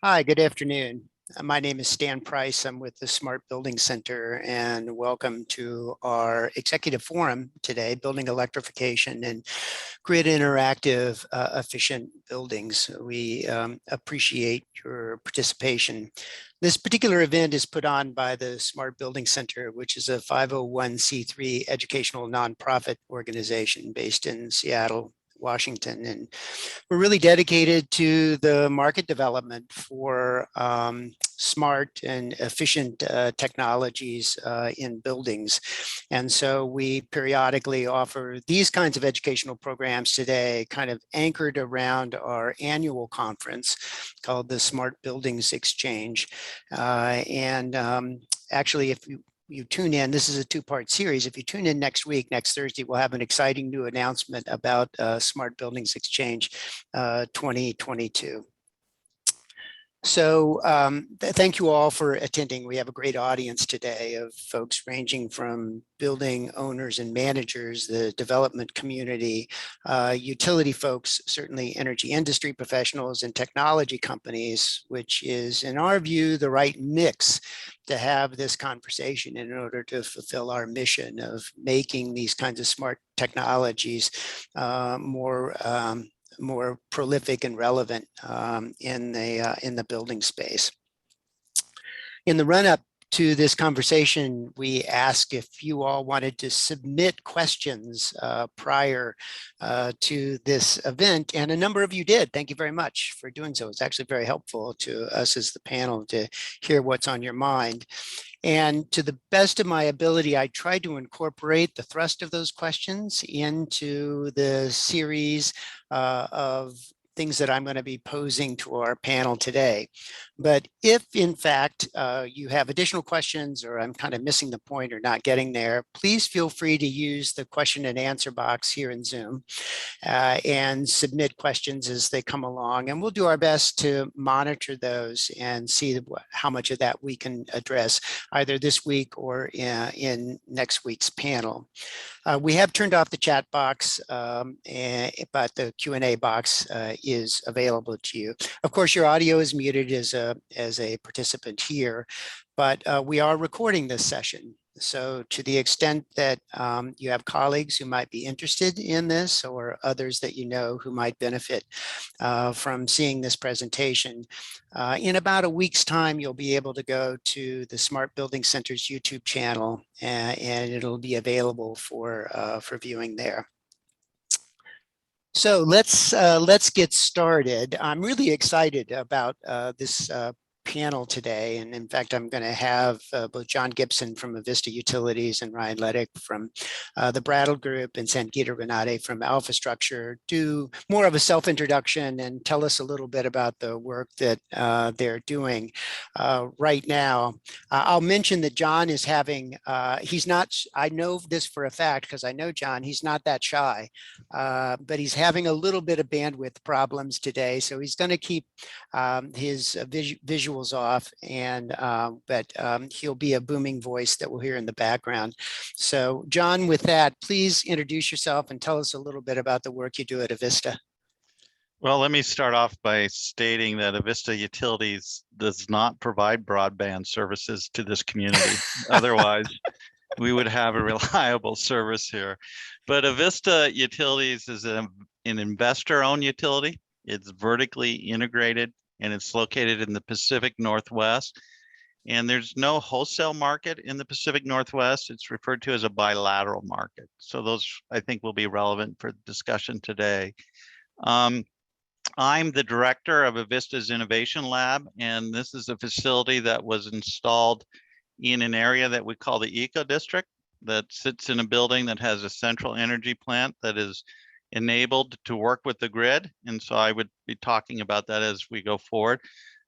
Hi, good afternoon. My name is Stan Price. I'm with the Smart Building Center, and welcome to our executive forum today, Building Electrification and GridInteractive Efficient Buildings. We appreciate your participation. This particular event is put on by the Smart Building Center, which is a 501c3 educational nonprofit organization based in Seattle, Washington. And we're really dedicated to the market development for smart and efficient technologies in buildings. And so we periodically offer these kinds of educational programs today, kind of anchored around our annual conference called the Smart Buildings Exchange. Actually, if you tune in, this is a two-part series. If you tune in next week, next Thursday, we'll have an exciting new announcement about Smart Buildings Exchange 2022. So thank you all for attending. We have a great audience today of folks ranging from building owners and managers, the development community, utility folks, certainly energy industry professionals and technology companies, which is, in our view, the right mix to have this conversation in order to fulfill our mission of making these kinds of smart technologies more prolific and relevant in the building space. In the run-up to this conversation, we asked if you all wanted to submit questions prior to this event, and a number of you did. Thank you very much for doing so. It's actually very helpful to us as the panel to hear what's on your mind. And to the best of my ability, I tried to incorporate the thrust of those questions into the series of things that I'm going to be posing to our panel today. But if in fact you have additional questions, or I'm kind of missing the point or not getting there, please feel free to use the question and answer box here in Zoom and submit questions as they come along. And we'll do our best to monitor those and see how much of that we can address either this week or in next week's panel. We have turned off the chat box, but the Q&A box is available to you. Of course, your audio is muted as a participant here, but we are recording this session. So to the extent that you have colleagues who might be interested in this, or others that you know who might benefit from seeing this presentation, in about a week's time, you'll be able to go to the Smart Building Center's YouTube channel, and it'll be available for viewing there. So let's get started. I'm really excited about this panel today. And in fact, I'm going to have both John Gibson from Avista Utilities and Ryan Ledick from the Brattle Group and Sangeeta Renate from Alpha Structure do more of a self-introduction and tell us a little bit about the work that they're doing right now. I'll mention that John is having, he's not, I know this for a fact because I know John, he's not that shy, but he's having a little bit of bandwidth problems today. So he's going to keep his visuals off, and but he'll be a booming voice that we'll hear in the background. So John, with that, please introduce yourself and tell us a little bit about the work you do at Avista. Well, let me start off by stating that Avista Utilities does not provide broadband services to this community. Otherwise, we would have a reliable service here. But Avista Utilities is an investor-owned utility. It's vertically integrated, and it's located in the Pacific Northwest. And there's no wholesale market in the Pacific Northwest. It's referred to as a bilateral market. So those, I think, will be relevant for discussion today. I'm the director of Avista's Innovation Lab, and this is a facility that was installed in an area that we call the Eco District, that sits in a building that has a central energy plant that is enabled to work with the grid. And so I would be talking about that as we go forward.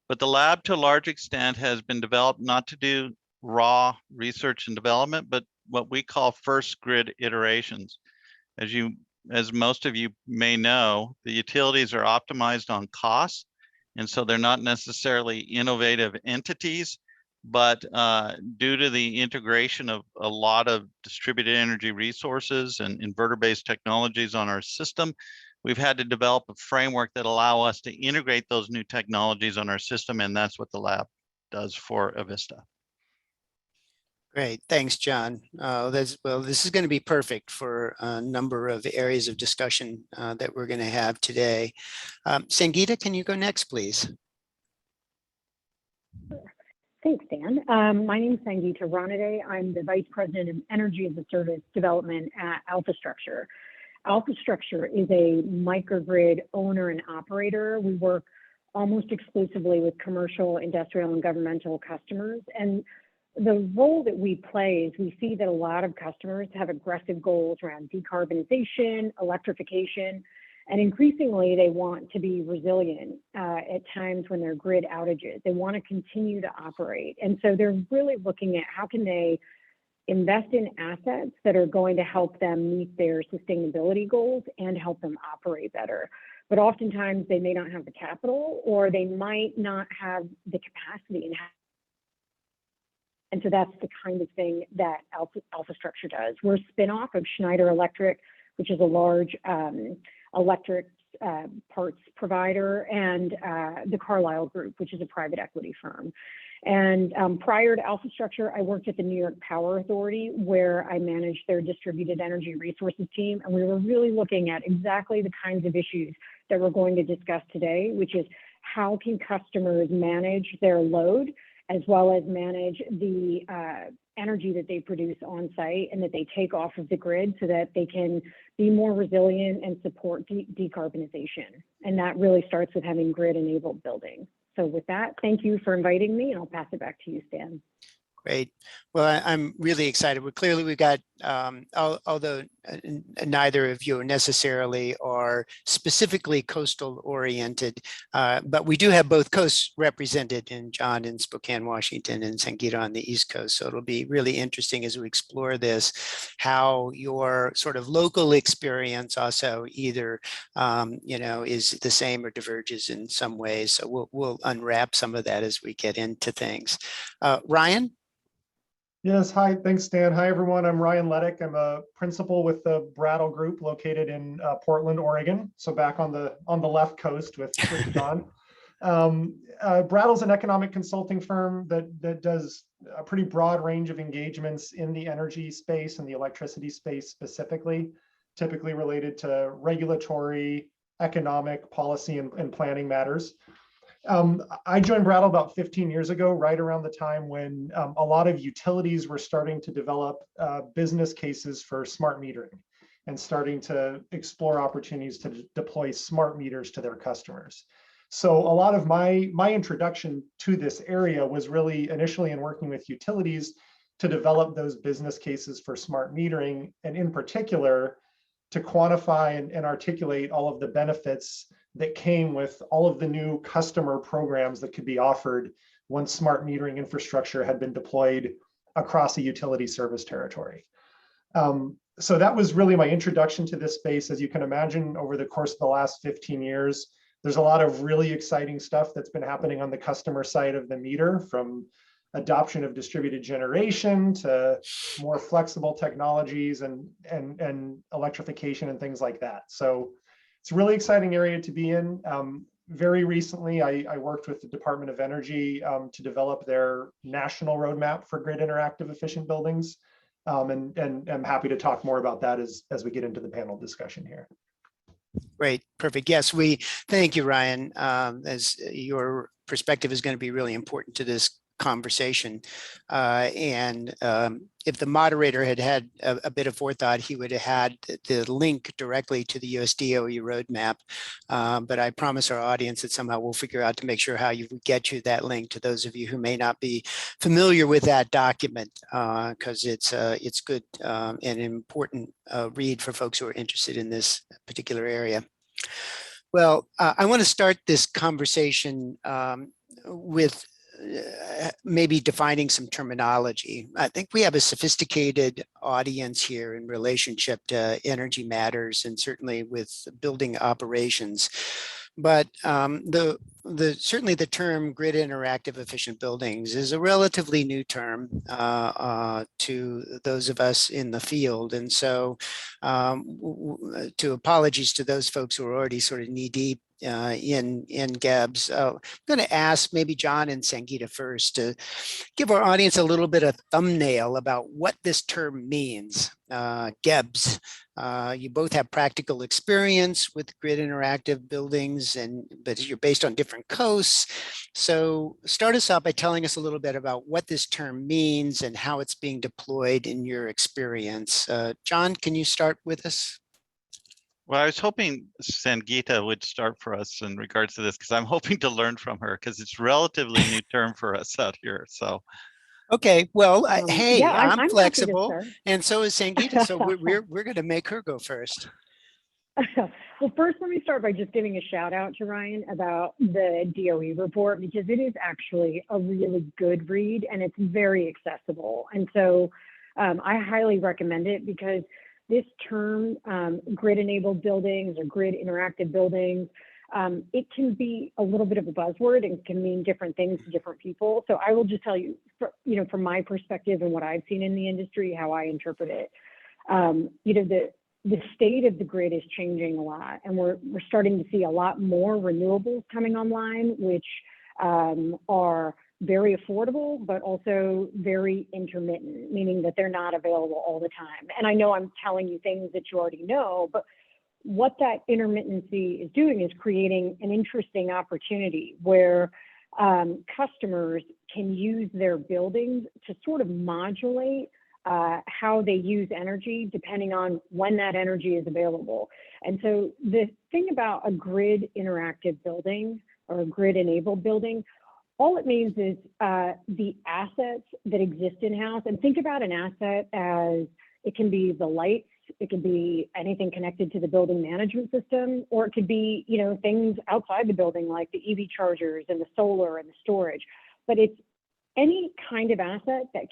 But the lab, to a large extent, has been developed not to do raw research and development, but what we call first grid iterations. As most of you may know, the utilities are optimized on costs, and so they're not necessarily innovative entities, but due to the integration of a lot of distributed energy resources and inverter-based technologies on our system, we've had to develop a framework that allow us to integrate those new technologies on our system, and that's what the lab does for Avista. Great, thanks, John. Well, this is going to be perfect for a number of areas of discussion that we're going to have today. Sangeeta, can you go next, please? Thanks, Dan. My name is Sangeeta Ranade. I'm the Vice President of Energy as a Service Development at AlphaStructure. AlphaStructure is a microgrid owner and operator. We work almost exclusively with commercial, industrial, and governmental customers. And the role that we play is we see that a lot of customers have aggressive goals around decarbonization, electrification, and increasingly they want to be resilient at times when there are grid outages. They want to continue to operate. And so they're really looking at how can they invest in assets that are going to help them meet their sustainability goals and help them operate better. But oftentimes they may not have the capital, or they might not have the capacity. And so that's the kind of thing that AlphaStructure does. We're a spinoff of Schneider Electric, which is a large electric parts provider, and the Carlyle Group, which is a private equity firm. And prior to AlphaStructure, I worked at the New York Power Authority, where I managed their distributed energy resources team. And we were really looking at exactly the kinds of issues that we're going to discuss today, which is how can customers manage their load, as well as manage the energy that they produce on site and that they take off of the grid so that they can be more resilient and support decarbonization. And that really starts with having grid-enabled buildings. So with that, thank you for inviting me, and I'll pass it back to you, Stan. Great. Well, I'm really excited. We've got, although neither of you necessarily are specifically coastal oriented, but we do have both coasts represented in John in Spokane, Washington, and Sangeeta on the East Coast. So it'll be really interesting as we explore this, how your sort of local experience also either, is the same or diverges in some ways. So we'll unwrap some of that as we get into things. Ryan? Yes, hi, thanks, Stan. Hi, everyone. I'm Ryan Leddick. I'm a principal with the Brattle Group located in Portland, Oregon. So back on the left coast with John. Brattle's an economic consulting firm that does a pretty broad range of engagements in the energy space and the electricity space specifically, typically related to regulatory, economic, policy, and planning matters. I joined Brattle about 15 years ago, right around the time when a lot of utilities were starting to develop business cases for smart metering and starting to explore opportunities to deploy smart meters to their customers. So a lot of my introduction to this area was really initially in working with utilities to develop those business cases for smart metering, and in particular, to quantify and articulate all of the benefits that came with all of the new customer programs that could be offered once smart metering infrastructure had been deployed across a utility service territory. So that was really my introduction to this space. As you can imagine, over the course of the last 15 years, there's a lot of really exciting stuff that's been happening on the customer side of the meter, from adoption of distributed generation to more flexible technologies and electrification and things like that. So it's a really exciting area to be in. Very recently, I worked with the Department of Energy to develop their national roadmap for GridInteractive efficient buildings. And I'm happy to talk more about that as we get into the panel discussion here. Great, perfect. Yes, we thank you, Ryan, as your perspective is going to be really important to this conversation. If the moderator had had a bit of forethought, he would have had the link directly to the USDOE roadmap. But I promise our audience that somehow we'll figure out to make sure how you get you that link to those of you who may not be familiar with that document, because it's good and an important read for folks who are interested in this particular area. Well, I want to start this conversation with maybe defining some terminology. I think we have a sophisticated audience here in relationship to energy matters and certainly with building operations. But the certainly the term grid interactive efficient buildings is a relatively new term to those of us in the field. And so to apologies to those folks who are already sort of knee deep in GEBs. I'm going to ask maybe John and Sangeeta first to give our audience a little bit of thumbnail about what this term means. GEBs. You both have practical experience with grid interactive buildings, but you're based on different coasts. So start us out by telling us a little bit about what this term means and how it's being deployed in your experience. John, can you start with us? Well, I was hoping Sangeeta would start for us in regards to this, because I'm hoping to learn from her, because it's relatively new term for us out here. So, okay, well, hey, yeah, I'm flexible, and so is Sangeeta. So we're going to make her go first. Well, first, let me start by just giving a shout out to Ryan about the DOE report, because it is actually a really good read and it's very accessible. And so I highly recommend it, because this term, grid-enabled buildings or grid-interactive buildings, it can be a little bit of a buzzword and can mean different things to different people. So I will just tell you, from my perspective and what I've seen in the industry, how I interpret it. The state of the grid is changing a lot, and we're starting to see a lot more renewables coming online, which are very affordable, but also very intermittent, meaning that they're not available all the time. And I know I'm telling you things that you already know, but what that intermittency is doing is creating an interesting opportunity where customers can use their buildings to sort of modulate how they use energy depending on when that energy is available. And so the thing about a grid interactive building or a grid enabled building, all it means is the assets that exist in-house. And think about an asset as, it can be the lights, it could be anything connected to the building management system, or it could be, things outside the building like the EV chargers and the solar and the storage. But it's any kind of asset that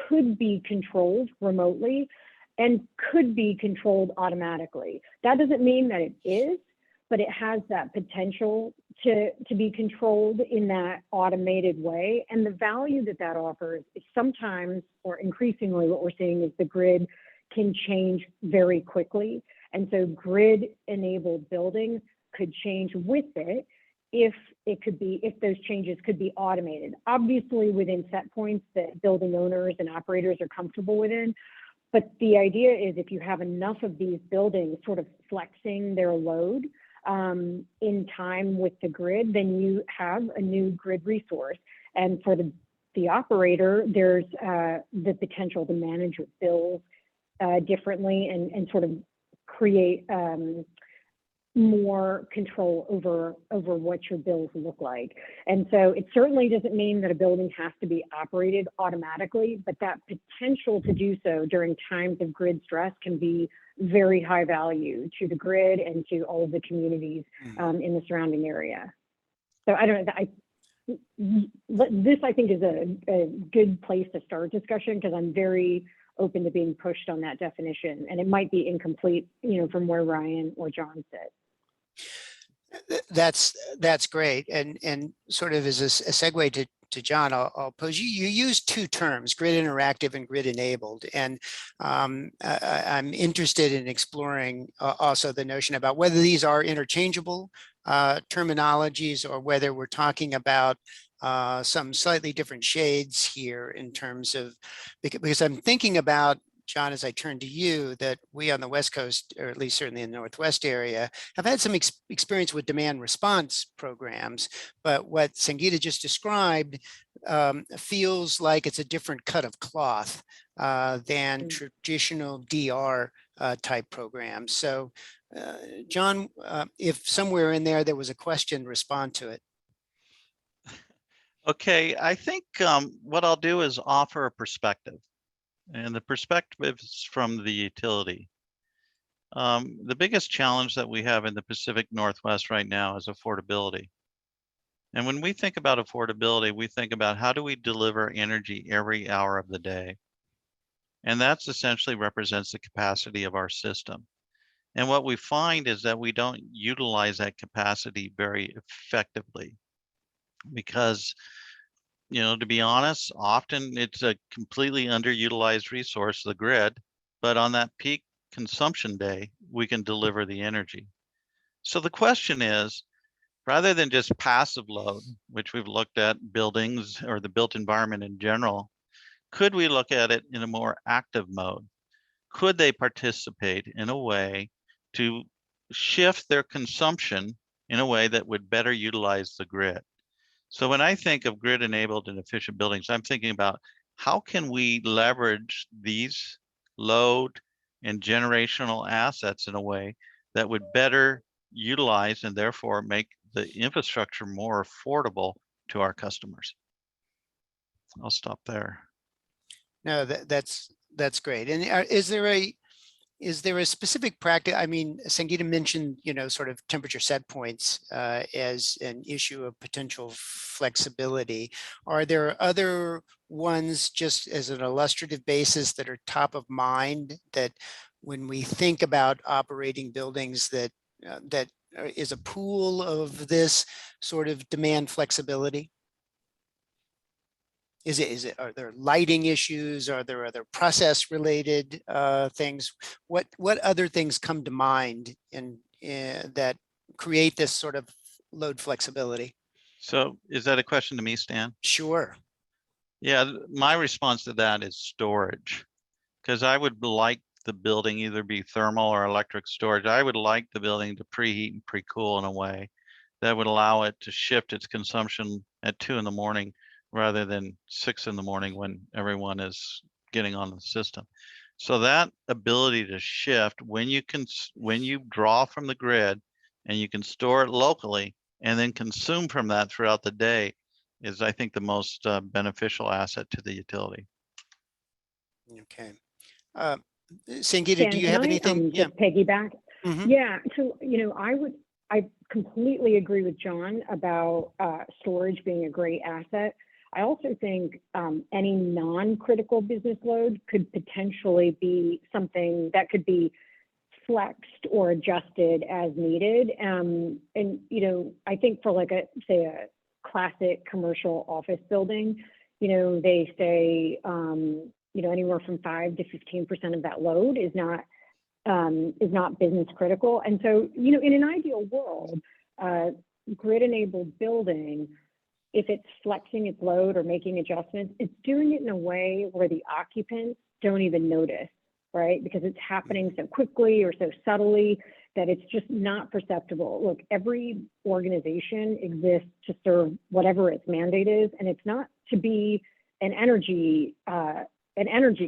could be controlled remotely and could be controlled automatically. That doesn't mean that it is, but it has that potential to be controlled in that automated way. And the value that offers is sometimes, or increasingly, what we're seeing is the grid can change very quickly. And so grid-enabled buildings could change with it if those changes could be automated, obviously within set points that building owners and operators are comfortable within. But the idea is, if you have enough of these buildings sort of flexing their load in time with the grid, then you have a new grid resource. And for the operator, there's the potential to manage your bills differently and sort of create more control over what your bills look like. And so it certainly doesn't mean that a building has to be operated automatically, but that potential to do so during times of grid stress can be very high value to the grid and to all of the communities in the surrounding area. So I don't know, this I think is a good place to start discussion, because I'm very open to being pushed on that definition, and it might be incomplete, from where Ryan or John said. That's great, and sort of as a segue to John, I'll pose you use two terms, grid interactive and grid enabled, and I'm interested in exploring also the notion about whether these are interchangeable terminologies, or whether we're talking about some slightly different shades here in terms of, because I'm thinking about, John, as I turn to you, that we on the West Coast, or at least certainly in the Northwest area, have had some experience with demand response programs. But what Sangeeta just described feels like it's a different cut of cloth than traditional DR type programs. So, John, if somewhere in there was a question, respond to it. Okay, I think what I'll do is offer a perspective. And the perspective is from the utility. The biggest challenge that we have in the Pacific Northwest right now is affordability. And when we think about affordability, we think about how do we deliver energy every hour of the day? And that's essentially represents the capacity of our system. And what we find is that we don't utilize that capacity very effectively because, to be honest, often it's a completely underutilized resource, the grid, but on that peak consumption day, we can deliver the energy. So the question is, rather than just passive load, which we've looked at buildings or the built environment in general, could we look at it in a more active mode? Could they participate in a way to shift their consumption in a way that would better utilize the grid? So when I think of grid enabled and efficient buildings, I'm thinking about how can we leverage these load and generational assets in a way that would better utilize and therefore make the infrastructure more affordable to our customers. I'll stop there. No, that's great. And is there a specific practice? I mean, Sangeeta mentioned, sort of temperature set points as an issue of potential flexibility. Are there other ones, just as an illustrative basis, that are top of mind, that when we think about operating buildings, that is a pool of this sort of demand flexibility? Are there lighting issues? Are there other process related things? What other things come to mind that create this sort of load flexibility? So is that a question to me, Stan? Sure. Yeah, my response to that is storage, because I would like the building either be thermal or electric storage. I would like the building to preheat and pre-cool in a way that would allow it to shift its consumption at 2 in the morning rather than 6 in the morning when everyone is getting on the system. So that ability to shift when you draw from the grid and you can store it locally and then consume from that throughout the day is, I think, the most beneficial asset to the utility. Okay. Sangeeta, Dan, do you can have I, anything? just piggyback? Mhm. Yeah, so, I completely agree with John about storage being a great asset. I also think any non-critical business load could potentially be something that could be flexed or adjusted as needed. And, I think for like say a classic commercial office building, they say, anywhere from 5 to 15% of that load is not business critical. And so, in an ideal world, grid enabled building, if it's flexing its load or making adjustments, it's doing it in a way where the occupants don't even notice, right? Because it's happening so quickly or so subtly that it's just not perceptible. Look, every organization exists to serve whatever its mandate is, and it's not to be an energy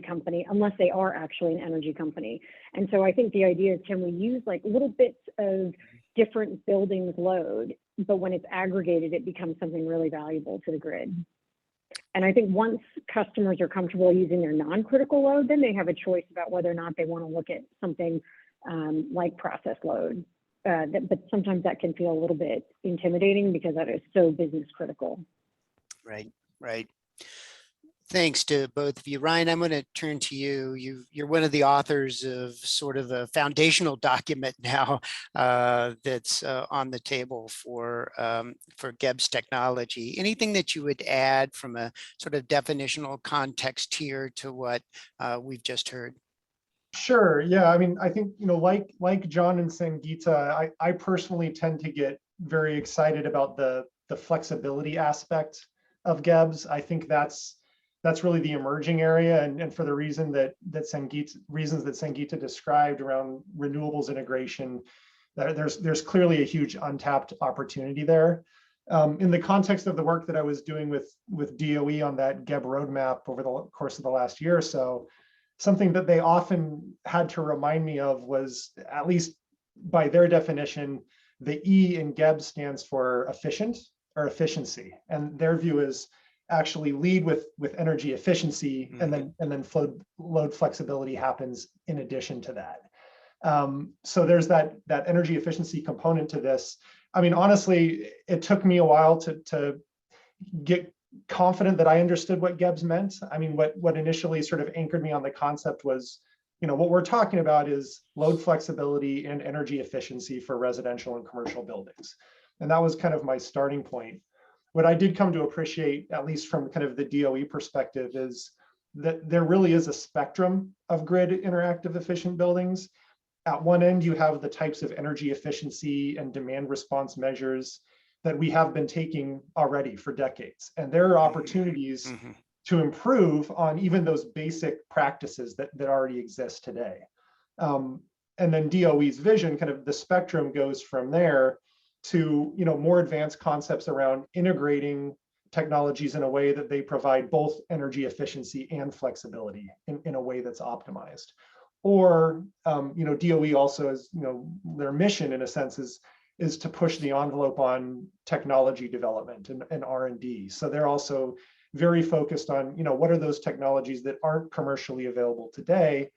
company unless they are actually an energy company. And so I think the idea is, can we use like little bits of different buildings load, but when it's aggregated, it becomes something really valuable to the grid. And I think once customers are comfortable using their non-critical load, then they have a choice about whether or not they want to look at something like process load. But sometimes that can feel a little bit intimidating because that is so business critical. Right, right. Thanks to both of you. Ryan, I'm going to turn to you. You're one of the authors of sort of a foundational document now that's on the table for GEBs technology. Anything that you would add from a sort of definitional context here to what we've just heard? Sure. Yeah. I mean, I think, like John and Sangeeta, I personally tend to get very excited about the flexibility aspect of GEBs. I think that's really the emerging area, and for the reasons that Sangeeta described around renewables integration, there's clearly a huge untapped opportunity there. In the context of the work that I was doing with DOE on that GEB roadmap over the course of the last year or so, something that they often had to remind me of was, at least by their definition, the E in GEB stands for efficient or efficiency, and their view is actually lead with energy efficiency, Mm-hmm. and then load flexibility happens in addition to that. So there's that energy efficiency component to this. I mean, honestly, it took me a while to get confident that I understood what GEBs meant. I mean, what initially sort of anchored me on the concept was what we're talking about is load flexibility and energy efficiency for residential and commercial buildings. And that was kind of my starting point. What I did come to appreciate, at least from kind of the DOE perspective, is that there really is a spectrum of grid interactive efficient buildings. At one end, you have the types of energy efficiency and demand response measures that we have been taking already for decades. And there are opportunities to improve on even those basic practices that already exist today. And then DOE's vision, kind of the spectrum goes from there to more advanced concepts around integrating technologies in a way that they provide both energy efficiency and flexibility in a way that's optimized. Or DOE also is, their mission in a sense is to push the envelope on technology development and R&D. So they're also very focused on, what are those technologies that aren't commercially available today,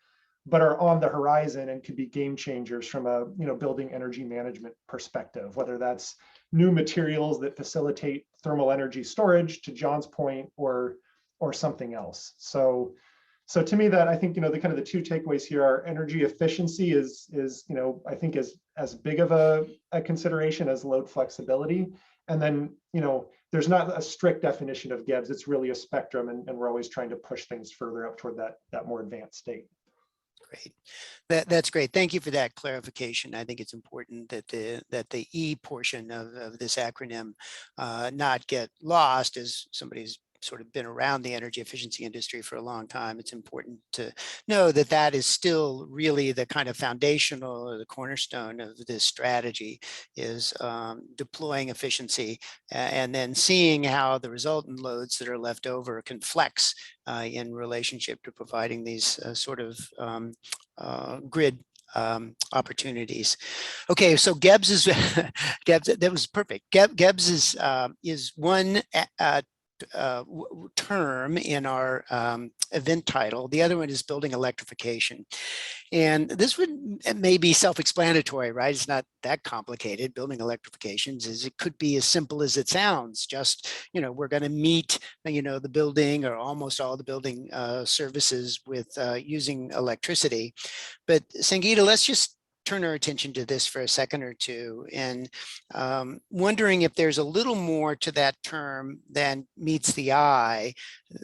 but are on the horizon and could be game changers from a, building energy management perspective, whether that's new materials that facilitate thermal energy storage, to John's point, or something else. So to me, that I think, the kind of the two takeaways here are energy efficiency is I think is as big of a consideration as load flexibility. And then, there's not a strict definition of GEBs. It's really a spectrum, and we're always trying to push things further up toward that more advanced state. Great. That's great. Thank you for that clarification. I think it's important that the E portion of this acronym not get lost as somebody's sort of been around the energy efficiency industry for a long time. It's important to know that that is still really the kind of foundational or the cornerstone of this strategy, is deploying efficiency and then seeing how the resultant loads that are left over can flex in relationship to providing these sort of grid opportunities. Okay, so GEBs is GEBs. That was perfect. GEBs is one term in our event title. The other one is building electrification. And this would may be self-explanatory, right? It's not that complicated. Building electrifications it could be as simple as it sounds. Just, we're going to meet, the building or almost all the building services with using electricity. But Sangeeta, let's just turn our attention to this for a second or two, and wondering if there's a little more to that term than meets the eye,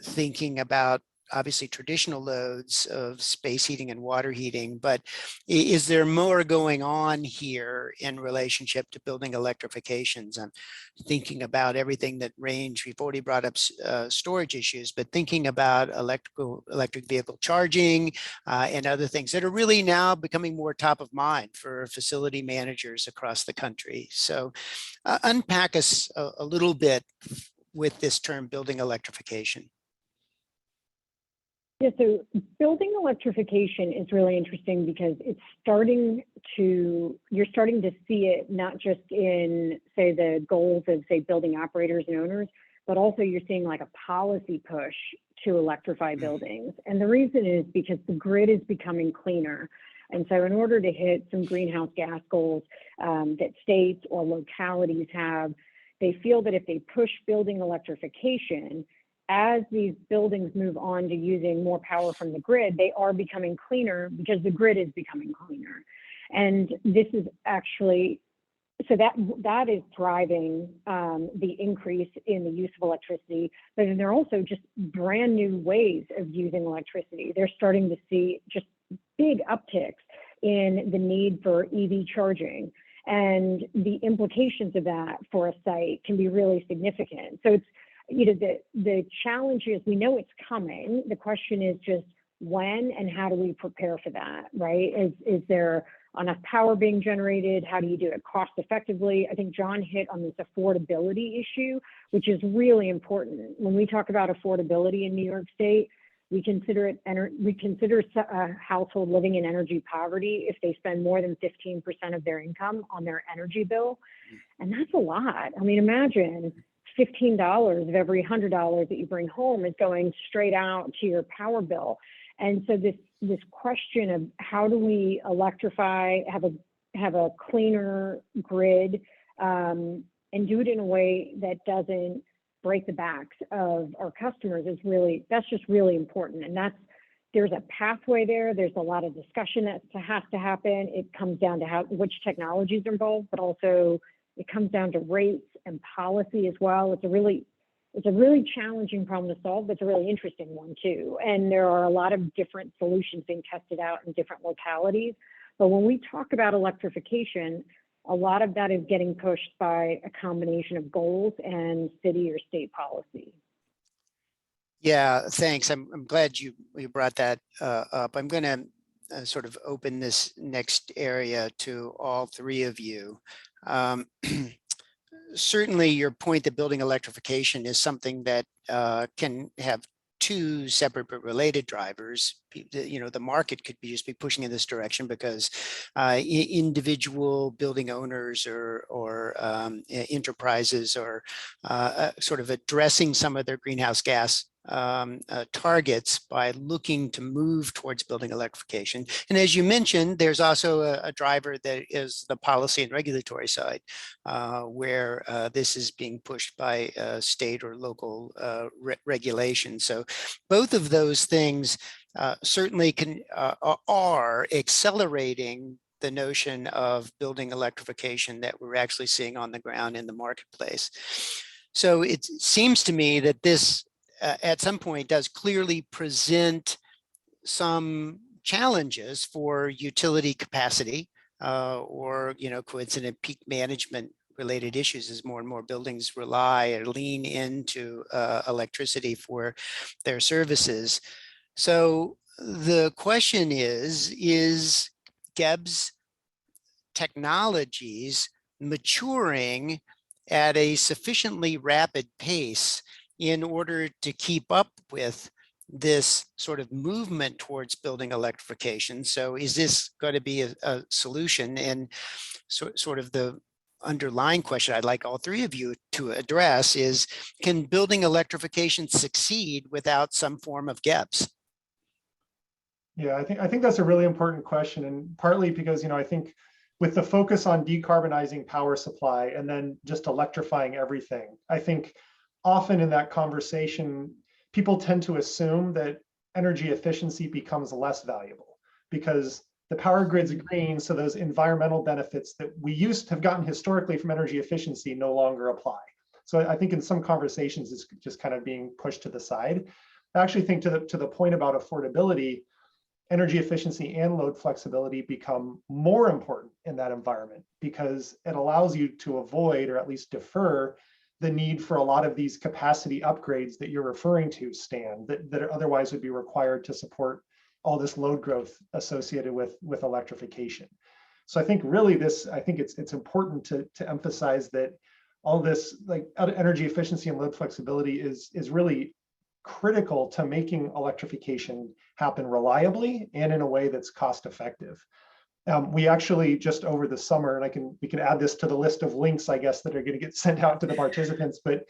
thinking about obviously traditional loads of space heating and water heating, but is there more going on here in relationship to building electrifications? I'm thinking about everything that range, we've already brought up storage issues, but thinking about electric vehicle charging and other things that are really now becoming more top of mind for facility managers across the country. So unpack us a little bit with this term, building electrification. Yeah, so building electrification is really interesting because you're starting to see it not just in, say, the goals of, say, building operators and owners, but also you're seeing like a policy push to electrify buildings. And the reason is because the grid is becoming cleaner. And so in order to hit some greenhouse gas goals that states or localities have, they feel that if they push building electrification, as these buildings move on to using more power from the grid, they are becoming cleaner because the grid is becoming cleaner. And this is actually, so that is driving the increase in the use of electricity, but then there are also just brand new ways of using electricity. They're starting to see just big upticks in the need for EV charging. And the implications of that for a site can be really significant. So it's, the challenge is we know it's coming. The question is just when and how do we prepare for that, right? Is there enough power being generated? How do you do it cost effectively? I think John hit on this affordability issue, which is really important. When we talk about affordability in New York State, we consider a household living in energy poverty if they spend more than 15% of their income on their energy bill. And that's a lot. I mean, imagine $15 of every $100 that you bring home is going straight out to your power bill. And so this question of how do we electrify, have a cleaner grid, and do it in a way that doesn't break the backs of our customers that's just really important. And there's a pathway there. There's a lot of discussion that has to happen. It comes down to which technologies are involved, but also it comes down to rates and policy as well. It's a really challenging problem to solve, but it's a really interesting one too. And there are a lot of different solutions being tested out in different localities. But when we talk about electrification, a lot of that is getting pushed by a combination of goals and city or state policy. Yeah, thanks. I'm glad you brought that up. I'm going to sort of open this next area to all three of you. Certainly your point that building electrification is something that can have two separate but related drivers. You know, the market could just be pushing in this direction because individual building owners or enterprises are sort of addressing some of their greenhouse gas targets by looking to move towards building electrification. And as you mentioned, there's also a driver that is the policy and regulatory side, where this is being pushed by state or local regulation. So both of those things certainly are accelerating the notion of building electrification that we're actually seeing on the ground in the marketplace. So it seems to me that this at some point does clearly present some challenges for utility capacity or, you know, coincident peak management related issues as more and more buildings rely or lean into electricity for their services. So the question is GEBs technologies maturing at a sufficiently rapid pace in order to keep up with this sort of movement towards building electrification? So is this going to be a solution? And sort of the underlying question I'd like all three of you to address is, can building electrification succeed without some form of GEBs? Yeah, I think that's a really important question, and partly because, you know, I think with the focus on decarbonizing power supply and then just electrifying everything, I think often in that conversation, people tend to assume that energy efficiency becomes less valuable because the power grid's green, so those environmental benefits that we used to have gotten historically from energy efficiency no longer apply. So I think in some conversations, it's just kind of being pushed to the side. I actually think to the point about affordability, energy efficiency and load flexibility become more important in that environment because it allows you to avoid or at least defer the need for a lot of these capacity upgrades that you're referring to, Stan, that otherwise would be required to support all this load growth associated with electrification. So I think really it's important to emphasize that all this like energy efficiency and load flexibility is really critical to making electrification happen reliably and in a way that's cost effective. We actually just over the summer, and we can add this to the list of links, I guess, that are going to get sent out to the participants, but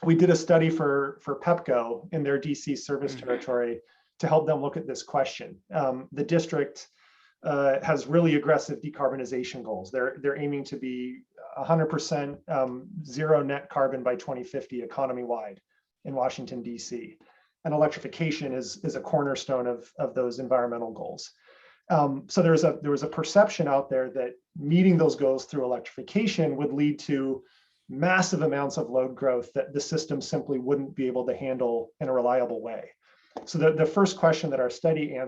we did a study for PEPCO in their DC service territory to help them look at this question. The district has really aggressive decarbonization goals. They're aiming to be 100% zero net carbon by 2050 economy-wide in Washington, DC. And electrification is a cornerstone of those environmental goals. So there was a perception out there that meeting those goals through electrification would lead to massive amounts of load growth that the system simply wouldn't be able to handle in a reliable way. So the first question that our study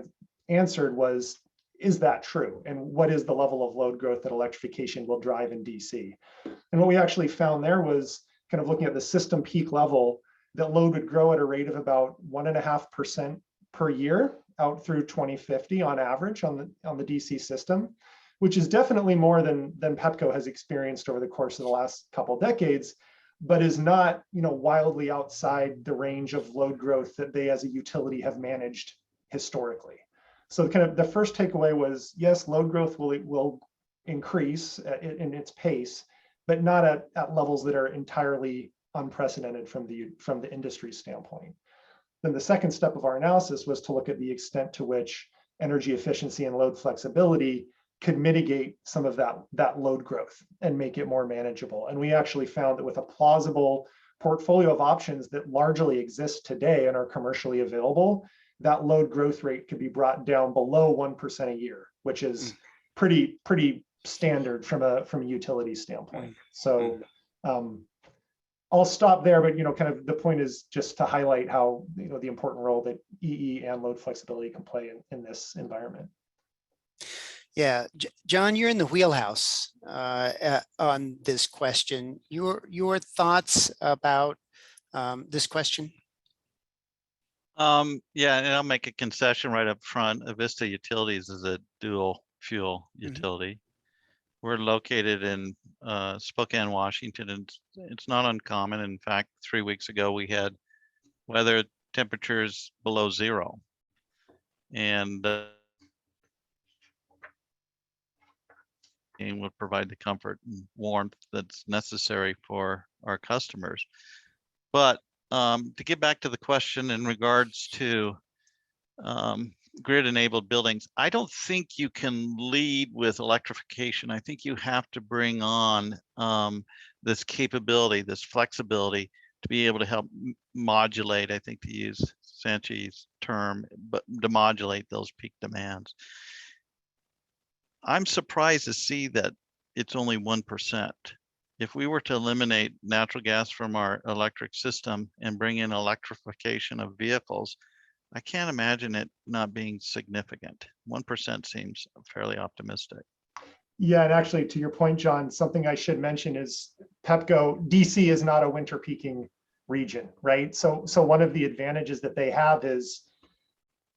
answered was, is that true? And what is the level of load growth that electrification will drive in DC? And what we actually found there was kind of looking at the system peak level, that load would grow at a rate of about 1.5% per year out through 2050 on average on the DC system, which is definitely more than PEPCO has experienced over the course of the last couple of decades, but is not, you know, wildly outside the range of load growth that they as a utility have managed historically. So kind of the first takeaway was, yes, load growth will increase in its pace, but not at levels that are entirely unprecedented from the industry standpoint. Then the second step of our analysis was to look at the extent to which energy efficiency and load flexibility could mitigate some of that load growth and make it more manageable. And we actually found that with a plausible portfolio of options that largely exist today and are commercially available, that load growth rate could be brought down below 1% a year, which is pretty standard from a utility standpoint. So I'll stop there, but kind of the point is just to highlight how the important role that EE and load flexibility can play in this environment. Yeah, John, you're in the wheelhouse on this question. Your thoughts about this question? Yeah, and I'll make a concession right up front. Avista Utilities is a dual fuel utility. We're located in Spokane, Washington, and it's not uncommon. In fact, 3 weeks ago, we had weather temperatures below zero. And would provide the comfort and warmth that's necessary for our customers. But to get back to the question in regards to grid-enabled buildings, I don't think you can lead with electrification. I think you have to bring on this capability, this flexibility to be able to help modulate, I think to use Sanchi's term, but to modulate those peak demands. I'm surprised to see that it's only 1%. If we were to eliminate natural gas from our electric system and bring in electrification of vehicles, I can't imagine it not being significant. 1% seems fairly optimistic. Yeah, and actually to your point, John, something I should mention is PEPCO, DC is not a winter peaking region, right? So one of the advantages that they have is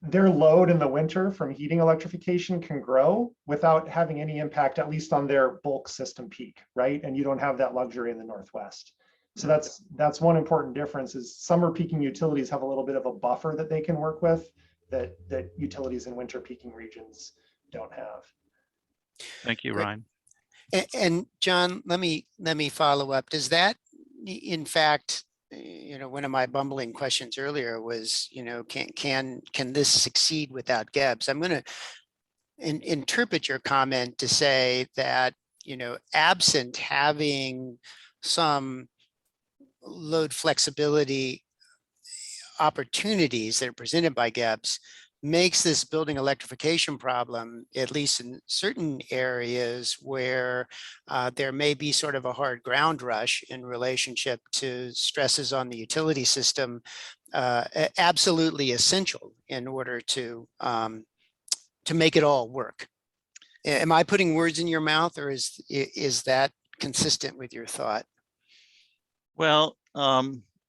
their load in the winter from heating electrification can grow without having any impact, at least on their bulk system peak, right? And you don't have that luxury in the Northwest. So that's one important difference is summer peaking utilities have a little bit of a buffer that they can work with that utilities in winter peaking regions don't have. Thank you, Ryan. And John, let me follow up. Does that, in fact, one of my bumbling questions earlier was, can this succeed without GEBs? I'm going to interpret your comment to say that, absent having some load flexibility opportunities that are presented by GEBs makes this building electrification problem, at least in certain areas where there may be sort of a hard ground rush in relationship to stresses on the utility system, absolutely essential in order to make it all work. Am I putting words in your mouth, or is that consistent with your thought? Well,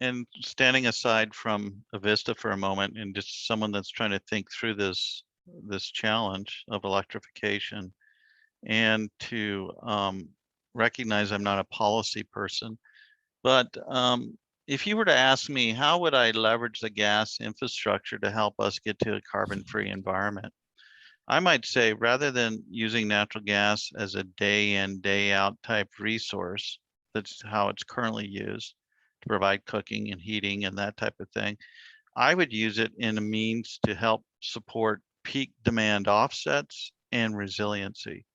and standing aside from Avista for a moment and just someone that's trying to think through this challenge of electrification and to recognize I'm not a policy person, but if you were to ask me, how would I leverage the gas infrastructure to help us get to a carbon-free environment? I might say, rather than using natural gas as a day in, day out type resource, that's how it's currently used, to provide cooking and heating and that type of thing, I would use it in a means to help support peak demand offsets and resiliency.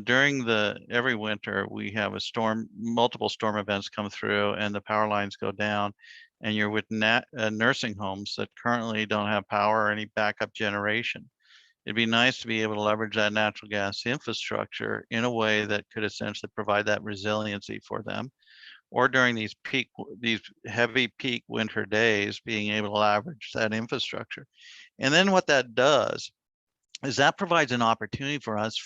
During every winter, we have multiple storm events come through and the power lines go down, and you're with nursing homes that currently don't have power or any backup generation. It'd be nice to be able to leverage that natural gas infrastructure in a way that could essentially provide that resiliency for them. Or during these heavy peak winter days, being able to leverage that infrastructure. And then what that does is that provides an opportunity for us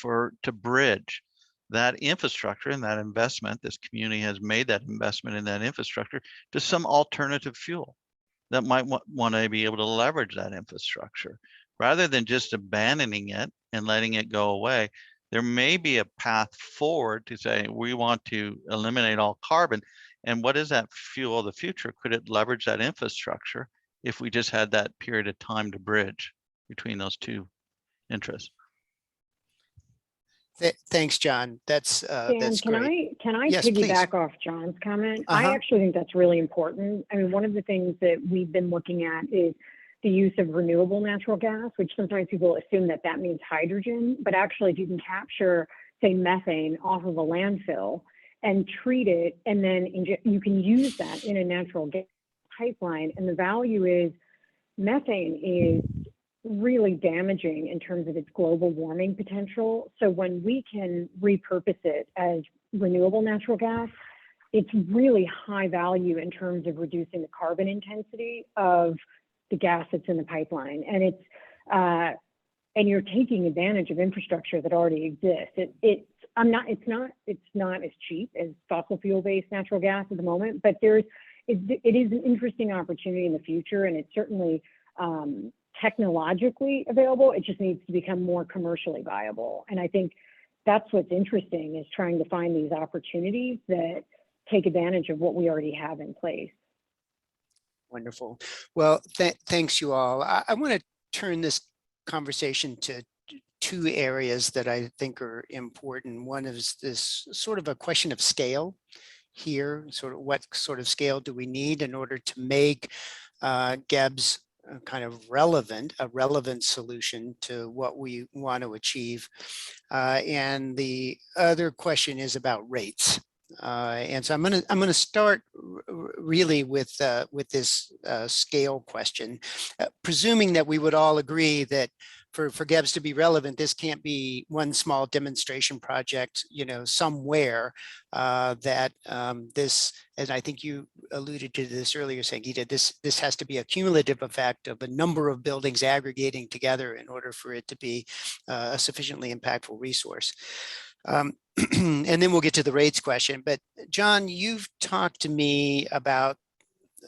to bridge that infrastructure and that investment. This community has made that investment in that infrastructure to some alternative fuel that might want to be able to leverage that infrastructure. Rather than just abandoning it and letting it go away, there may be a path forward to say, we want to eliminate all carbon. And what is that fuel of the future? Could it leverage that infrastructure if we just had that period of time to bridge between those two interests? Thanks, John. That's great. Can I Yes, piggyback please. off John's comment? I actually think that's really important. I mean, one of the things that we've been looking at is the use of renewable natural gas, which sometimes people assume that means hydrogen, but actually if you can capture, say, methane off of a landfill and treat it, and then you can use that in a natural gas pipeline. And the value is methane is really damaging in terms of its global warming potential. So when we can repurpose it as renewable natural gas, it's really high value in terms of reducing the carbon intensity of the gas that's in the pipeline. And it's and you're taking advantage of infrastructure that already exists. It's not as cheap as fossil fuel-based natural gas at the moment, but it is an interesting opportunity in the future, and it's certainly technologically available. It just needs to become more commercially viable. And I think that's what's interesting, is trying to find these opportunities that take advantage of what we already have in place. Wonderful. Well, thanks you all. I want to turn this conversation to two areas that I think are important. One is this sort of a question of scale here, sort of what sort of scale do we need in order to make GEBs kind of a relevant solution to what we want to achieve. And the other question is about rates. And so I'm gonna start really with this scale question, presuming that we would all agree that for GEBs to be relevant, this can't be one small demonstration project, somewhere that this, and I think you alluded to this earlier, Sangeeta, this has to be a cumulative effect of a number of buildings aggregating together in order for it to be a sufficiently impactful resource. And then we'll get to the rates question. But John, you've talked to me about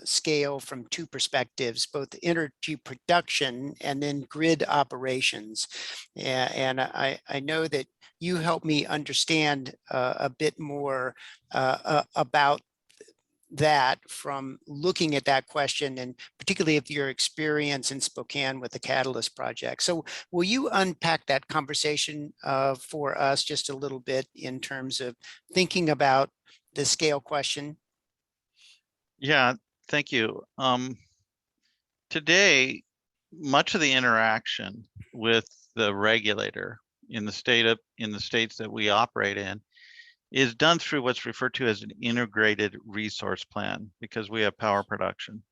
scale from two perspectives, both energy production and then grid operations. And I know that you helped me understand a bit more about that from looking at that question, and particularly of your experience in Spokane with the Catalyst project. So will you unpack that conversation for us just a little bit in terms of thinking about the scale question? Yeah, thank you. Today, much of the interaction with the regulator in the states that we operate in is done through what's referred to as an integrated resource plan, because we have power production.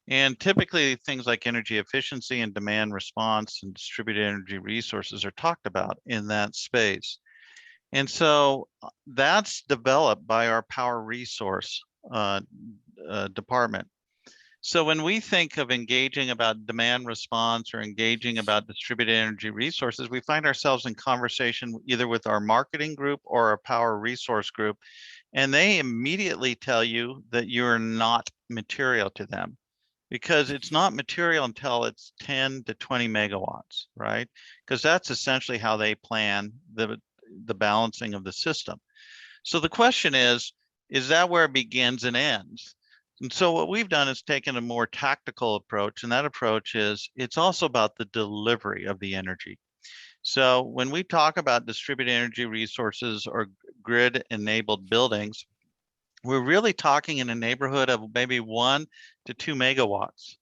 And typically things like energy efficiency and demand response and distributed energy resources are talked about in that space. And so that's developed by our power resource department. So when we think of engaging about demand response or engaging about distributed energy resources, we find ourselves in conversation either with our marketing group or our power resource group, and they immediately tell you that you're not material to them, because it's not material until it's 10 to 20 megawatts, right? Because that's essentially how they plan the balancing of the system. So the question is that where it begins and ends? And so what we've done is taken a more tactical approach, and that approach is it's also about the delivery of the energy. So when we talk about distributed energy resources or grid-enabled buildings, we're really talking in a neighborhood of maybe 1 to 2 megawatts.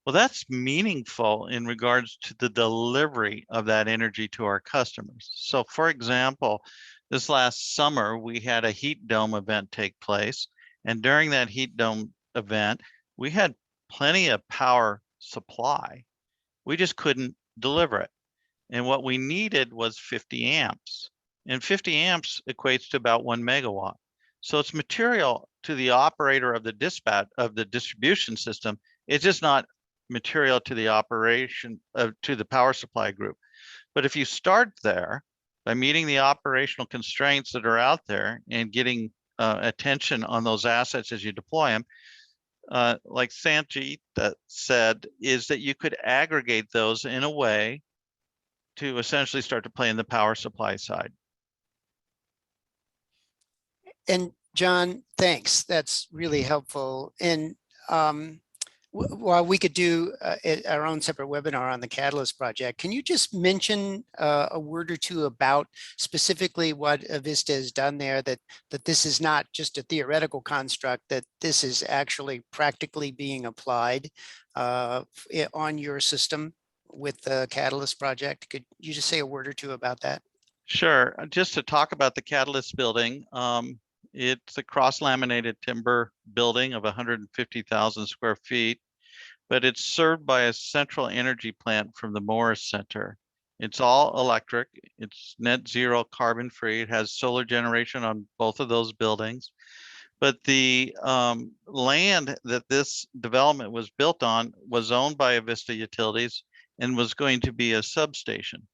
Well, that's meaningful in regards to the delivery of that energy to our customers. So for example, this last summer, we had a heat dome event take place. And during that heat dome event, we had plenty of power supply. We just couldn't deliver it. And what we needed was 50 amps. And 50 amps equates to about 1 megawatt. So it's material to the operator of the distribution system. It's just not material to the operation to the power supply group. But if you start there by meeting the operational constraints that are out there and getting attention on those assets as you deploy them, like Sangeeta said, is that you could aggregate those in a way to essentially start to play in the power supply side. And John, thanks. That's really helpful. And while we could do our own separate webinar on the Catalyst project, can you just mention a word or two about specifically what Avista has done there, that this is not just a theoretical construct, that this is actually practically being applied on your system with the Catalyst project? Could you just say a word or two about that? Sure. Just to talk about the Catalyst building, it's a cross-laminated timber building of 150,000 square feet, but it's served by a central energy plant from the Morris Center. It's all electric, it's net zero carbon free, it has solar generation on both of those buildings. But the land that this development was built on was owned by Avista Utilities and was going to be a substation.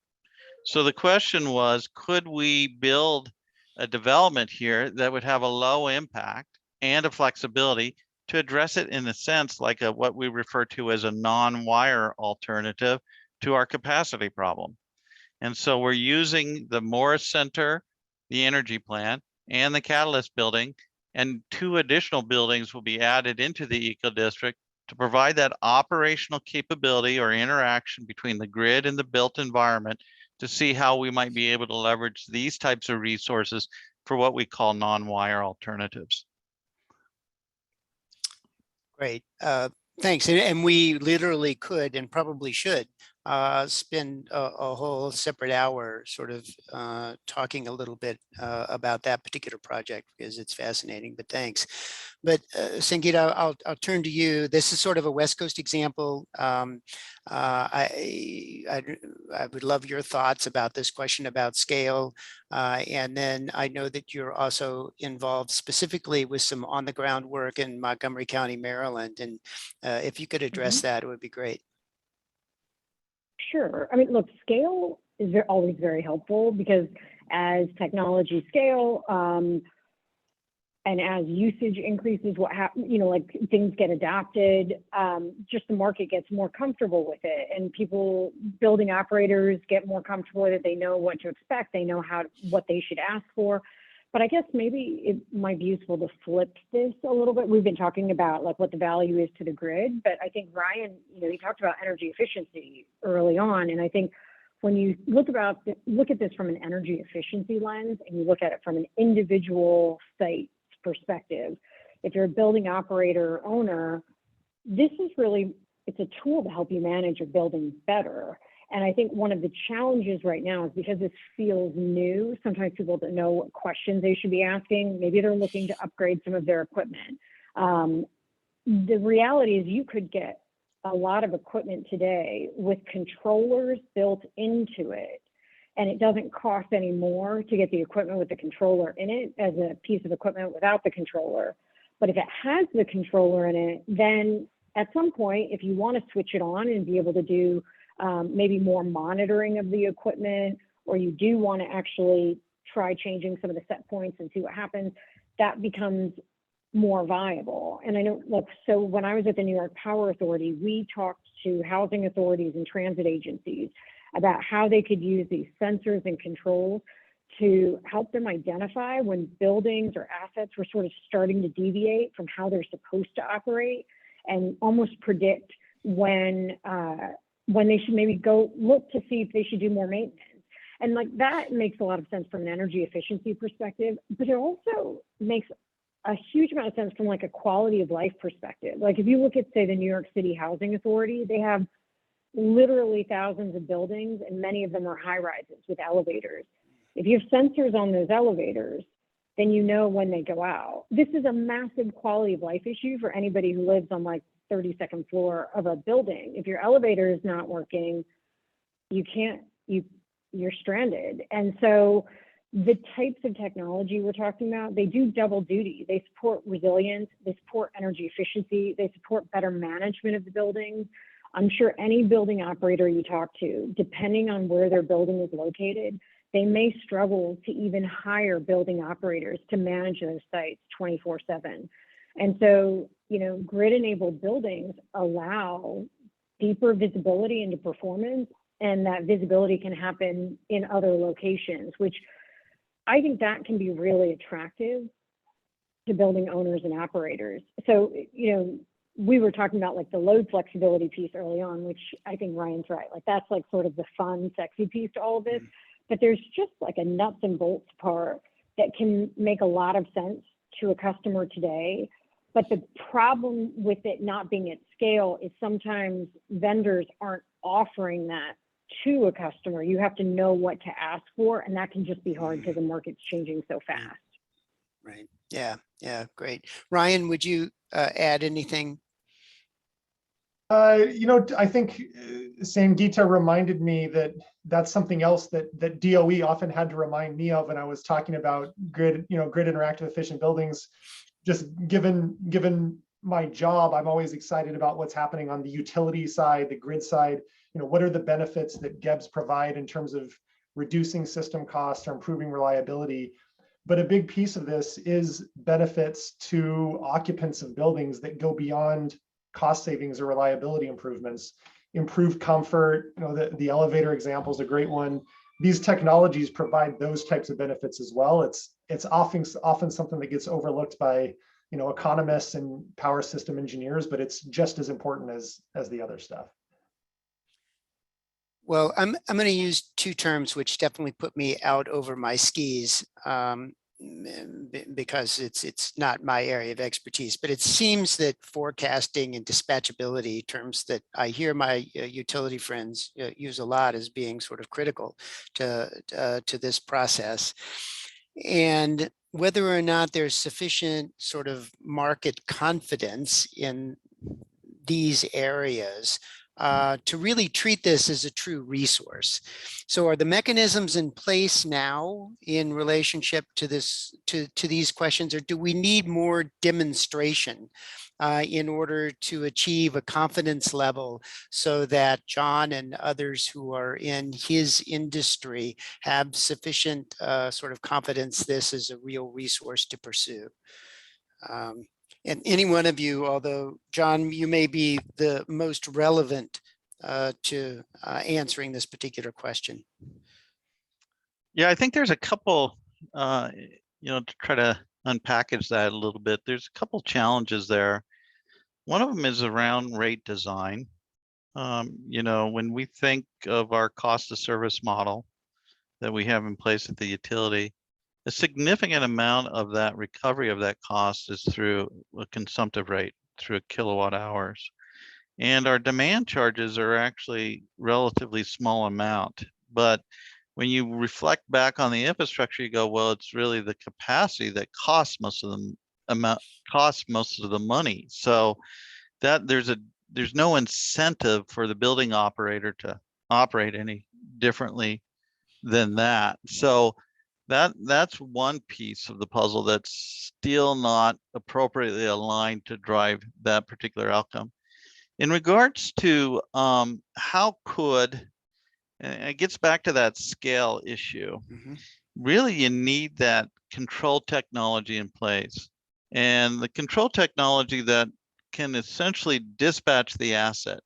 So the question was, could we build a development here that would have a low impact and a flexibility to address it in a sense like what we refer to as a non-wire alternative to our capacity problem? And so we're using the Morris Center, the energy plant, and the Catalyst building, and 2 additional buildings will be added into the eco district to provide that operational capability or interaction between the grid and the built environment to see how we might be able to leverage these types of resources for what we call non-wire alternatives. Great. Thanks. And we literally could and probably should spend a whole separate hour sort of talking a little bit about that particular project because it's fascinating, but thanks. But Sangeeta, I'll turn to you. This is sort of a West Coast example. I would love your thoughts about this question about scale. And then I know that you're also involved specifically with some on the ground work in Montgomery County, Maryland. And if you could address that, it would be great. Sure. I mean, look, scale is always very helpful because as technology scale and as usage increases, what happens, you know, like things get adapted, just the market gets more comfortable with it, and people, building operators, get more comfortable with it. They know what to expect. They know what they should ask for. But I guess maybe it might be useful to flip this a little bit. We've been talking about like what the value is to the grid, but I think Ryan, you know, he talked about energy efficiency early on. And I think when you look at this from an energy efficiency lens and you look at it from an individual site perspective, if you're a building operator or owner, this is really, it's a tool to help you manage your building better. And I think one of the challenges right now is because this feels new, sometimes people don't know what questions they should be asking. Maybe they're looking to upgrade some of their equipment. The reality is you could get a lot of equipment today with controllers built into it, and it doesn't cost any more to get the equipment with the controller in it as a piece of equipment without the controller. But if it has the controller in it, then at some point, if you want to switch it on and be able to do maybe more monitoring of the equipment, or you do want to actually try changing some of the set points and see what happens, that becomes more viable. And I know, look, so when I was at the New York Power Authority, we talked to housing authorities and transit agencies about how they could use these sensors and controls to help them identify when buildings or assets were sort of starting to deviate from how they're supposed to operate, and almost predict when they should maybe go look to see if they should do more maintenance. And like that makes a lot of sense from an energy efficiency perspective, but it also makes a huge amount of sense from like a quality of life perspective. Like if you look at, say, the New York City Housing Authority, they have literally thousands of buildings, and many of them are high rises with elevators. If you have sensors on those elevators, then you know when they go out. This is a massive quality of life issue for anybody who lives on like 32nd floor of a building. If your elevator is not working, you're stranded. And so the types of technology we're talking about, they do double duty. They support resilience, they support energy efficiency, they support better management of the buildings. I'm sure any building operator you talk to, depending on where their building is located, they may struggle to even hire building operators to manage those sites 24/7. And so, you know, grid-enabled buildings allow deeper visibility into performance, and that visibility can happen in other locations, which I think that can be really attractive to building owners and operators. So, you know, we were talking about like the load flexibility piece early on, which I think Ryan's right. Like that's like sort of the fun, sexy piece to all of this. But there's just like a nuts and bolts part that can make a lot of sense to a customer today. But the problem with it not being at scale is sometimes vendors aren't offering that to a customer. You have to know what to ask for, and that can just be hard because the market's changing so fast. Right. Yeah. Yeah. Great. Ryan, would you add anything? I think Sangeeta reminded me that that's something else that DOE often had to remind me of when I was talking about grid interactive efficient buildings. Just given my job, I'm always excited about what's happening on the utility side, the grid side. What are the benefits that GEBs provide in terms of reducing system costs or improving reliability? But a big piece of this is benefits to occupants of buildings that go beyond cost savings or reliability improvements. Improved comfort, the elevator example is a great one. These technologies provide those types of benefits as well. It's often something that gets overlooked by economists and power system engineers, but it's just as important as the other stuff. Well, I'm going to use two terms which definitely put me out over my skis, because it's not my area of expertise, but it seems that forecasting and dispatchability, terms that I hear my utility friends use a lot, as being sort of critical to this process. And whether or not there's sufficient sort of market confidence in these areas to really treat this as a true resource. So are the mechanisms in place now in relationship to this, to these questions, or do we need more demonstration in order to achieve a confidence level so that John and others who are in his industry have sufficient sort of confidence this is a real resource to pursue? And any one of you, although John, you may be the most relevant to answering this particular question. Yeah, I think there's a couple, to try to unpackage that a little bit. There's a couple challenges there. One of them is around rate design. When we think of our cost of service model that we have in place at the utility, a significant amount of that recovery of that cost is through a consumptive rate, through kilowatt hours. And our demand charges are actually relatively small amount. But when you reflect back on the infrastructure, you go, well, it's really the capacity that costs most of the money. So that there's no incentive for the building operator to operate any differently than that. So that's one piece of the puzzle that's still not appropriately aligned to drive that particular outcome. In regards to how could, and it gets back to that scale issue, really you need that control technology in place. And the control technology that can essentially dispatch the asset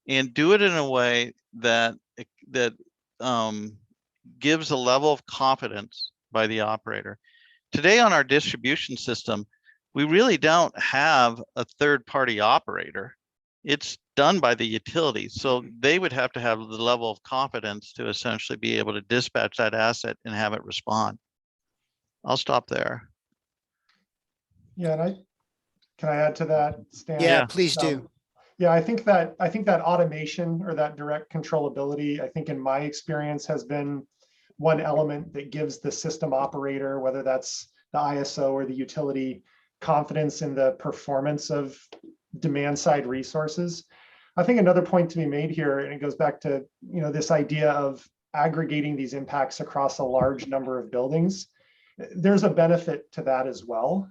and do it in a way that gives a level of confidence by the operator. Today on our distribution system, we really don't have a third-party operator. It's done by the utility. So they would have to have the level of confidence to essentially be able to dispatch that asset and have it respond. I'll stop there. Yeah, and can I add to that, Stan? Yeah, please do. Yeah, I think that automation or that direct controllability, I think in my experience has been one element that gives the system operator, whether that's the ISO or the utility, confidence in the performance of demand side resources. I think another point to be made here, and it goes back to this idea of aggregating these impacts across a large number of buildings. There's a benefit to that as well.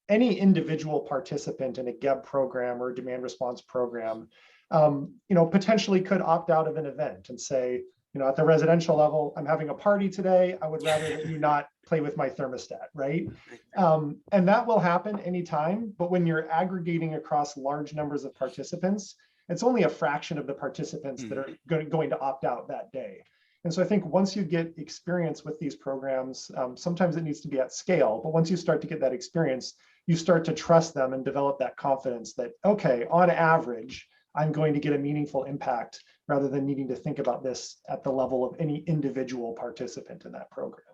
Any individual participant in a GEB program or a demand response program, potentially could opt out of an event and say, at the residential level, I'm having a party today. I would rather that you not play with my thermostat, right? And that will happen anytime. But when you're aggregating across large numbers of participants, it's only a fraction of the participants that are going to opt out that day. And so I think once you get experience with these programs, sometimes it needs to be at scale, but once you start to get that experience, you start to trust them and develop that confidence that, okay, on average, I'm going to get a meaningful impact rather than needing to think about this at the level of any individual participant in that program.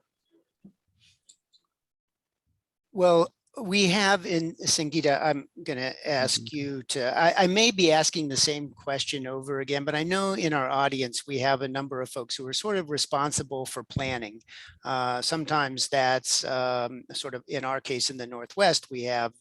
Well, We have in Sangeeta, I'm going to ask you to, I may be asking the same question over again, but I know in our audience, we have a number of folks who are sort of responsible for planning. Sometimes that's sort of, in our case, in the Northwest, we have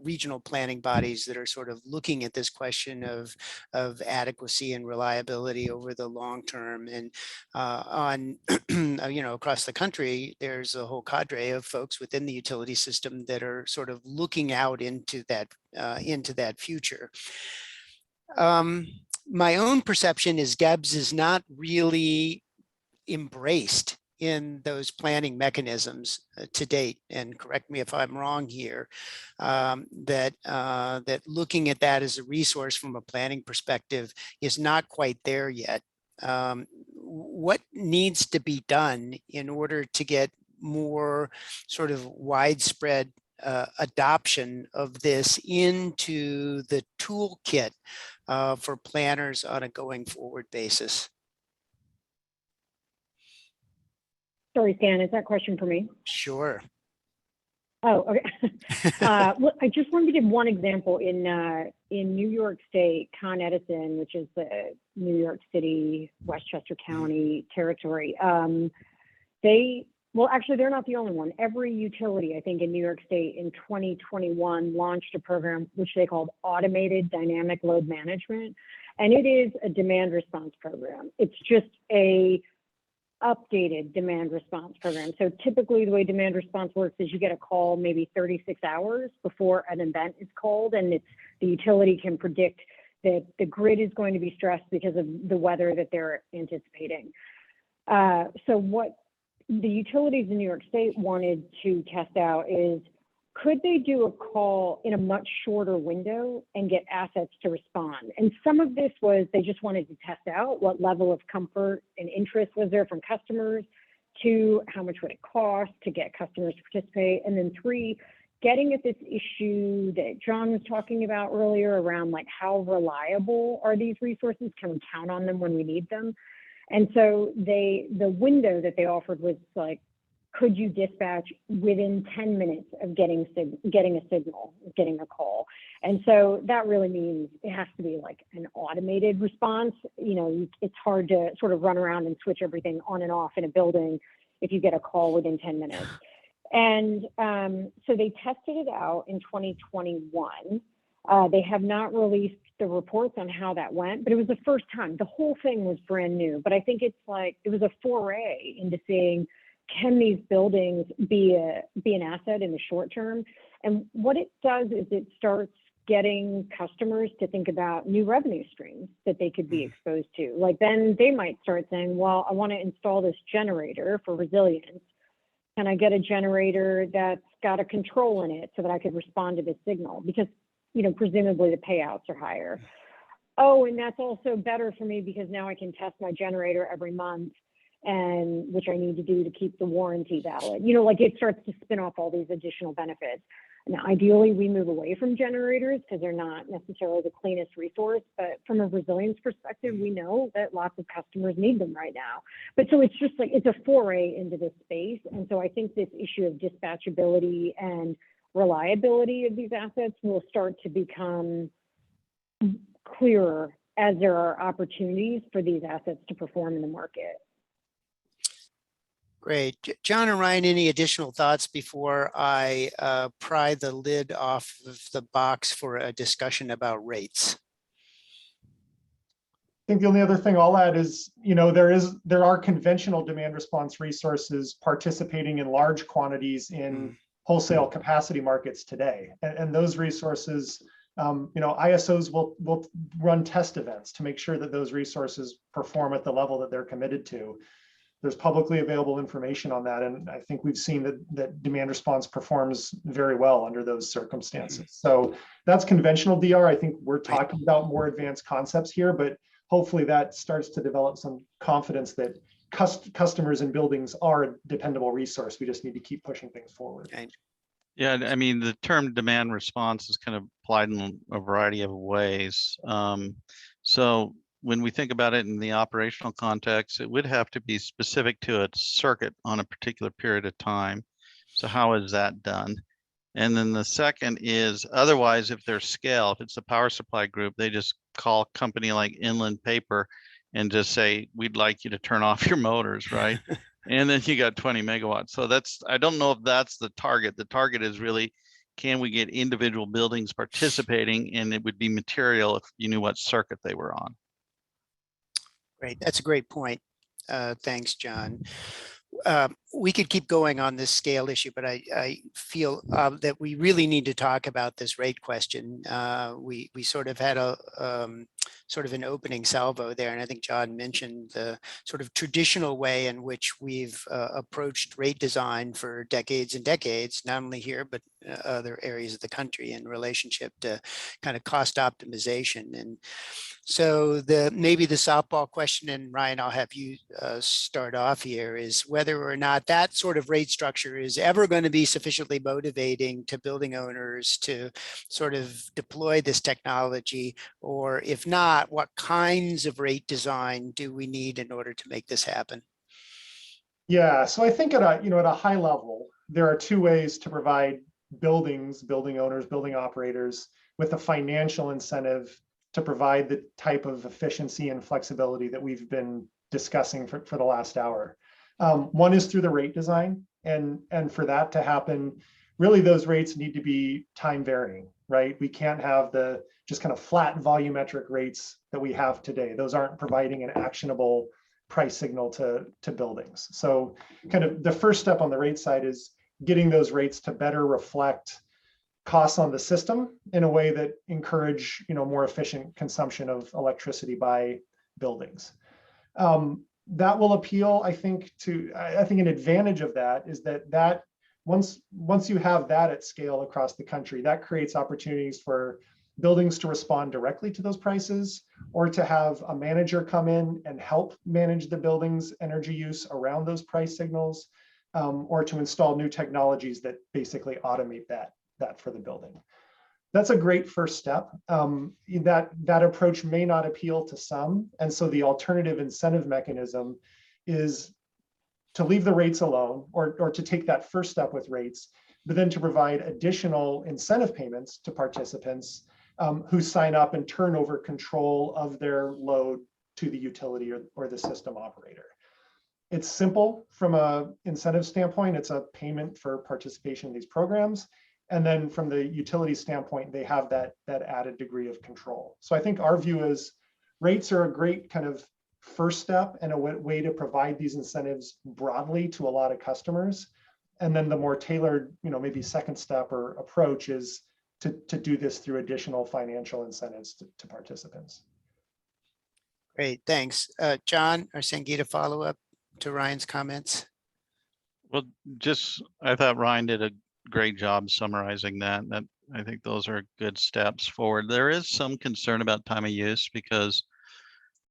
regional planning bodies that are sort of looking at this question of adequacy and reliability over the long term. And on, across the country, there's a whole cadre of folks within the utility system that are sort of looking out into that future. My own perception is GEBs is not really embraced in those planning mechanisms to date, and correct me if I'm wrong here, that looking at that as a resource from a planning perspective is not quite there yet. What needs to be done in order to get more sort of widespread adoption of this into the toolkit for planners on a going forward basis? Sorry, Stan, is that question for me? Sure. Oh, okay. Well, I just wanted to give one example in New York State, Con Edison, which is the New York City, Westchester County territory. Actually, they're not the only one. Every utility, I think, in New York State in 2021 launched a program which they called Automated Dynamic Load Management, and it is a demand response program. It's just a updated demand response program. So typically the way demand response works is you get a call maybe 36 hours before an event is called, and the utility can predict that the grid is going to be stressed because of the weather that they're anticipating. So what the utilities in New York State wanted to test out is, could they do a call in a much shorter window and get assets to respond? And some of this was they just wanted to test out what level of comfort and interest was there from customers, to how much would it cost to get customers to participate, and then 3, getting at this issue that John was talking about earlier around like how reliable are these resources? Can we count on them when we need them? And so the window that they offered was like, could you dispatch within 10 minutes of getting a signal, getting a call? And so that really means it has to be like an automated response. You know, it's hard to sort of run around and switch everything on and off in a building if you get a call within 10 minutes. And so they tested it out in 2021. They have not released the reports on how that went, but it was the first time. The whole thing was brand new, but I think it's like, it was a foray into seeing, can these buildings be an asset in the short term? And what it does is it starts getting customers to think about new revenue streams that they could be exposed to. Like then they might start saying, well, I want to install this generator for resilience. Can I get a generator that's got a control in it so that I could respond to this signal? Because, you know, presumably the payouts are higher. Oh, and that's also better for me because now I can test my generator every month, and which I need to do to keep the warranty valid. You know, like it starts to spin off all these additional benefits. Now, ideally, we move away from generators because they're not necessarily the cleanest resource, but from a resilience perspective, we know that lots of customers need them right now. But so it's just like, it's a foray into this space. And so I think this issue of dispatchability and reliability of these assets will start to become clearer as there are opportunities for these assets to perform in the market. Great. John and Ryan, any additional thoughts before I pry the lid off of the box for a discussion about rates? I think the only other thing I'll add is, you know, there are conventional demand response resources participating in large quantities in wholesale capacity markets today. And those resources, you know, ISOs will run test events to make sure that those resources perform at the level that they're committed to. There's publicly available information on that. And I think we've seen that demand response performs very well under those circumstances. So that's conventional DR. I think we're talking about more advanced concepts here, but hopefully that starts to develop some confidence that customers and buildings are a dependable resource. We just need to keep pushing things forward. Yeah, I mean, the term demand response is kind of applied in a variety of ways. So when we think about it in the operational context, it would have to be specific to a circuit on a particular period of time. So how is that done? And then the second is otherwise, if there's scale, if it's a power supply group, they just call a company like Inland Paper and just say, we'd like you to turn off your motors, right? And then you got 20 megawatts. So that's, I don't know if that's the target. The target is really, can we get individual buildings participating? And it would be material if you knew what circuit they were on. Great, that's a great point. Thanks, John. We could keep going on this scale issue, but I feel that we really need to talk about this rate question. We sort of had a sort of an opening salvo there, and I think John mentioned the sort of traditional way in which we've approached rate design for decades and decades, not only here, but other areas of the country in relationship to kind of cost optimization. And so maybe the softball question, and Ryan, I'll have you start off here, is whether or not that sort of rate structure is ever going to be sufficiently motivating to building owners to sort of deploy this technology, or if not, what kinds of rate design do we need in order to make this happen? Yeah, so I think at a high level, there are two ways to provide building owners, building operators with a financial incentive to provide the type of efficiency and flexibility that we've been discussing for the last hour. One is through the rate design, and for that to happen, really those rates need to be time varying, right? We can't have the just kind of flat volumetric rates that we have today. Those aren't providing an actionable price signal to buildings. So kind of the first step on the rate side is getting those rates to better reflect costs on the system in a way that encourage more efficient consumption of electricity by buildings. That will appeal, I think an advantage of that is that once you have that at scale across the country, that creates opportunities for buildings to respond directly to those prices, or to have a manager come in and help manage the building's energy use around those price signals, or to install new technologies that basically automate that for the building. That's a great first step. That approach may not appeal to some, and so the alternative incentive mechanism is to leave the rates alone, or to take that first step with rates, but then to provide additional incentive payments to participants who sign up and turn over control of their load to the utility or the system operator. It's simple from an incentive standpoint. It's a payment for participation in these programs. And then from the utility standpoint, they have that added degree of control. So I think our view is rates are a great kind of first step and a way to provide these incentives broadly to a lot of customers. And then the more tailored, maybe second step or approach is to do this through additional financial incentives to participants. Great, thanks. John or Sangeeta, follow up to Ryan's comments? Well, I thought Ryan did a great job summarizing that. I think those are good steps forward. There is some concern about time of use because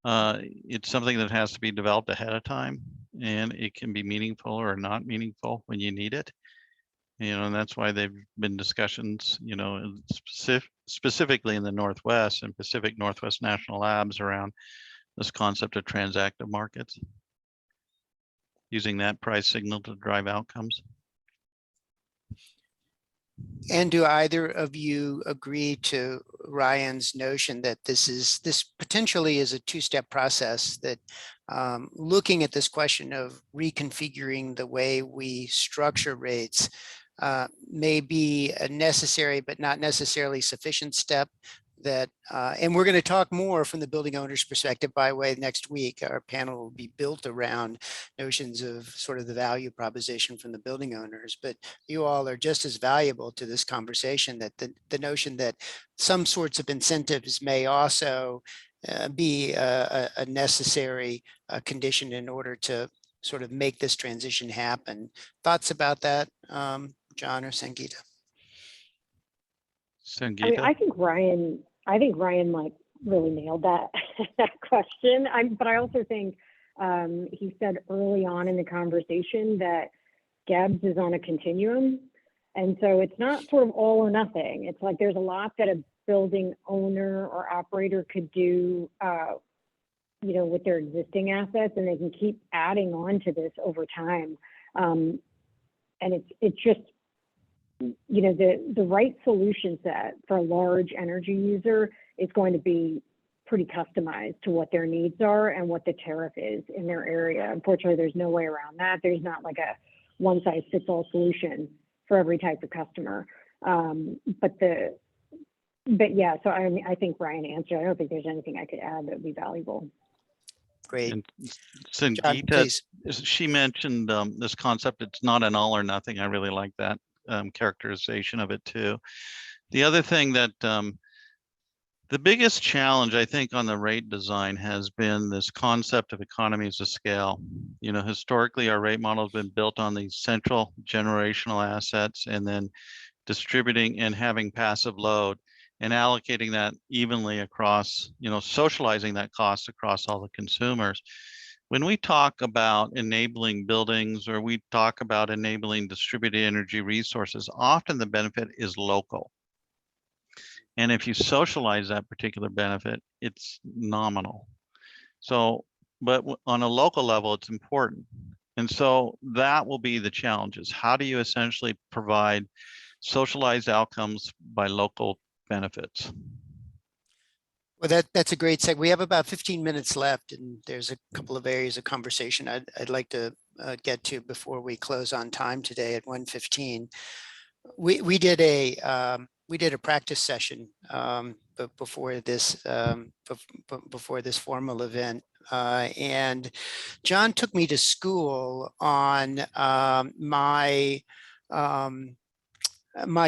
it's something that has to be developed ahead of time, and it can be meaningful or not meaningful when you need it. And that's why there've been discussions, specifically in the Northwest and Pacific Northwest National Labs around this concept of transactive markets, using that price signal to drive outcomes. And do either of you agree to Ryan's notion that this potentially is a two-step process, that looking at this question of reconfiguring the way we structure rates may be a necessary but not necessarily sufficient step, that and we're going to talk more from the building owner's perspective by way next week. Our panel will be built around notions of sort of the value proposition from the building owners, but you all are just as valuable to this conversation, that the notion that some sorts of incentives may also be a necessary condition in order to sort of make this transition happen. Thoughts about that, John or Sangeeta? Sangeeta? I think Ryan like really nailed that question. But I also think he said early on in the conversation that GEBs is on a continuum, and so it's not sort of all or nothing. It's like there's a lot that a building owner or operator could do, with their existing assets, and they can keep adding on to this over time. And it's just the right solution set for a large energy user is going to be pretty customized to what their needs are and what the tariff is in their area. Unfortunately, there's no way around that. There's not like a one-size-fits-all solution for every type of customer. But yeah, so I think Ryan answered. I don't think there's anything I could add that would be valuable. Great. And John, Sangeeta, please. she mentioned this concept, it's not an all or nothing. I really like that characterization of it too. The other thing that the biggest challenge, I think, on the rate design has been this concept of economies of scale. Historically, our rate model has been built on these central generational assets and then distributing and having passive load and allocating that evenly across, socializing that cost across all the consumers. When we talk about enabling buildings or we talk about enabling distributed energy resources, often the benefit is local. And if you socialize that particular benefit, it's nominal. So, but on a local level, it's important. And so that will be the challenges. How do you essentially provide socialized outcomes by local benefits? Well, that's a great segue. We have about 15 minutes left, and there's a couple of areas of conversation I'd like to get to before we close on time today at 1:15. We did a practice session before this formal event, and John took me to school on my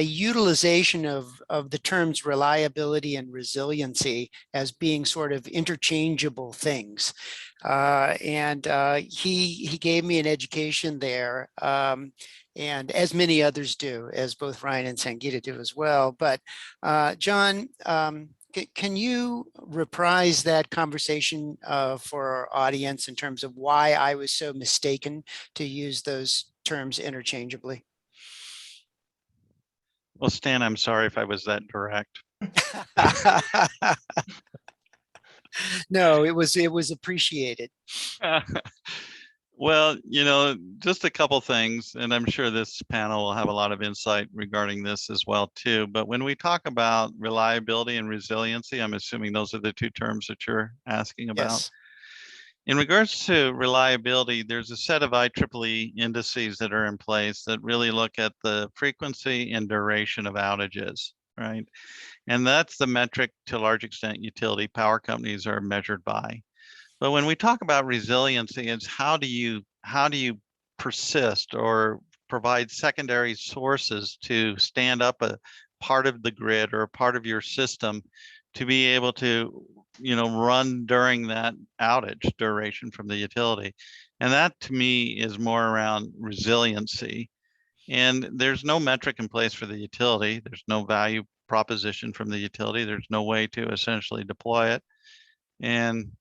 utilization of the terms reliability and resiliency as being sort of interchangeable things. He gave me an education there, and as many others do, as both Ryan and Sangeeta do as well. But John, can you reprise that conversation for our audience in terms of why I was so mistaken to use those terms interchangeably? Well, Stan, I'm sorry if I was that direct. No, it was appreciated. Well, just a couple things, and I'm sure this panel will have a lot of insight regarding this as well too. But when we talk about reliability and resiliency, I'm assuming those are the two terms that you're asking about. Yes. In regards to reliability, there's a set of IEEE indices that are in place that really look at the frequency and duration of outages, right? And that's the metric to a large extent utility power companies are measured by. But when we talk about resiliency, it's how do you persist or provide secondary sources to stand up a part of the grid or a part of your system to be able to run during that outage duration from the utility. And that to me is more around resiliency. And there's no metric in place for the utility. There's no value proposition from the utility. There's no way to essentially deploy it. And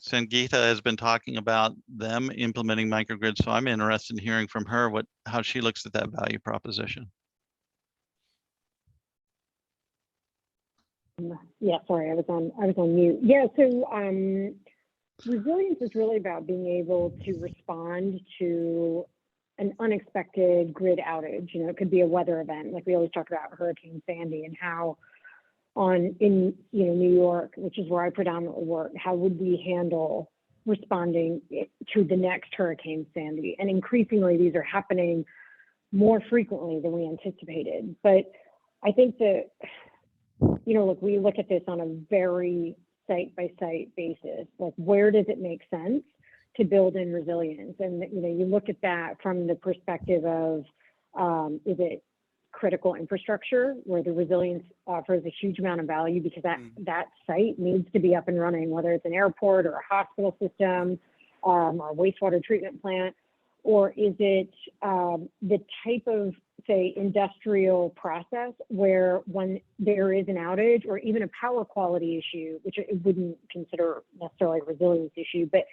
Sangeeta has been talking about them implementing microgrids. So I'm interested in hearing from her how she looks at that value proposition. Yeah, sorry, I was on mute. Yeah, so resilience is really about being able to respond to an unexpected grid outage. It could be a weather event, like we always talk about Hurricane Sandy, and how in New York, which is where I predominantly work, how would we handle responding to the next Hurricane Sandy? And increasingly, these are happening more frequently than we anticipated. But I think that look, we look at this on a very site-by-site basis. Like, where does it make sense to build in resilience? And, you look at that from the perspective of, is it critical infrastructure where the resilience offers a huge amount of value because that site needs to be up and running, whether it's an airport or a hospital system or a wastewater treatment plant? Or is it the type of, say, industrial process where when there is an outage or even a power quality issue, which I wouldn't consider necessarily a resilience issue, but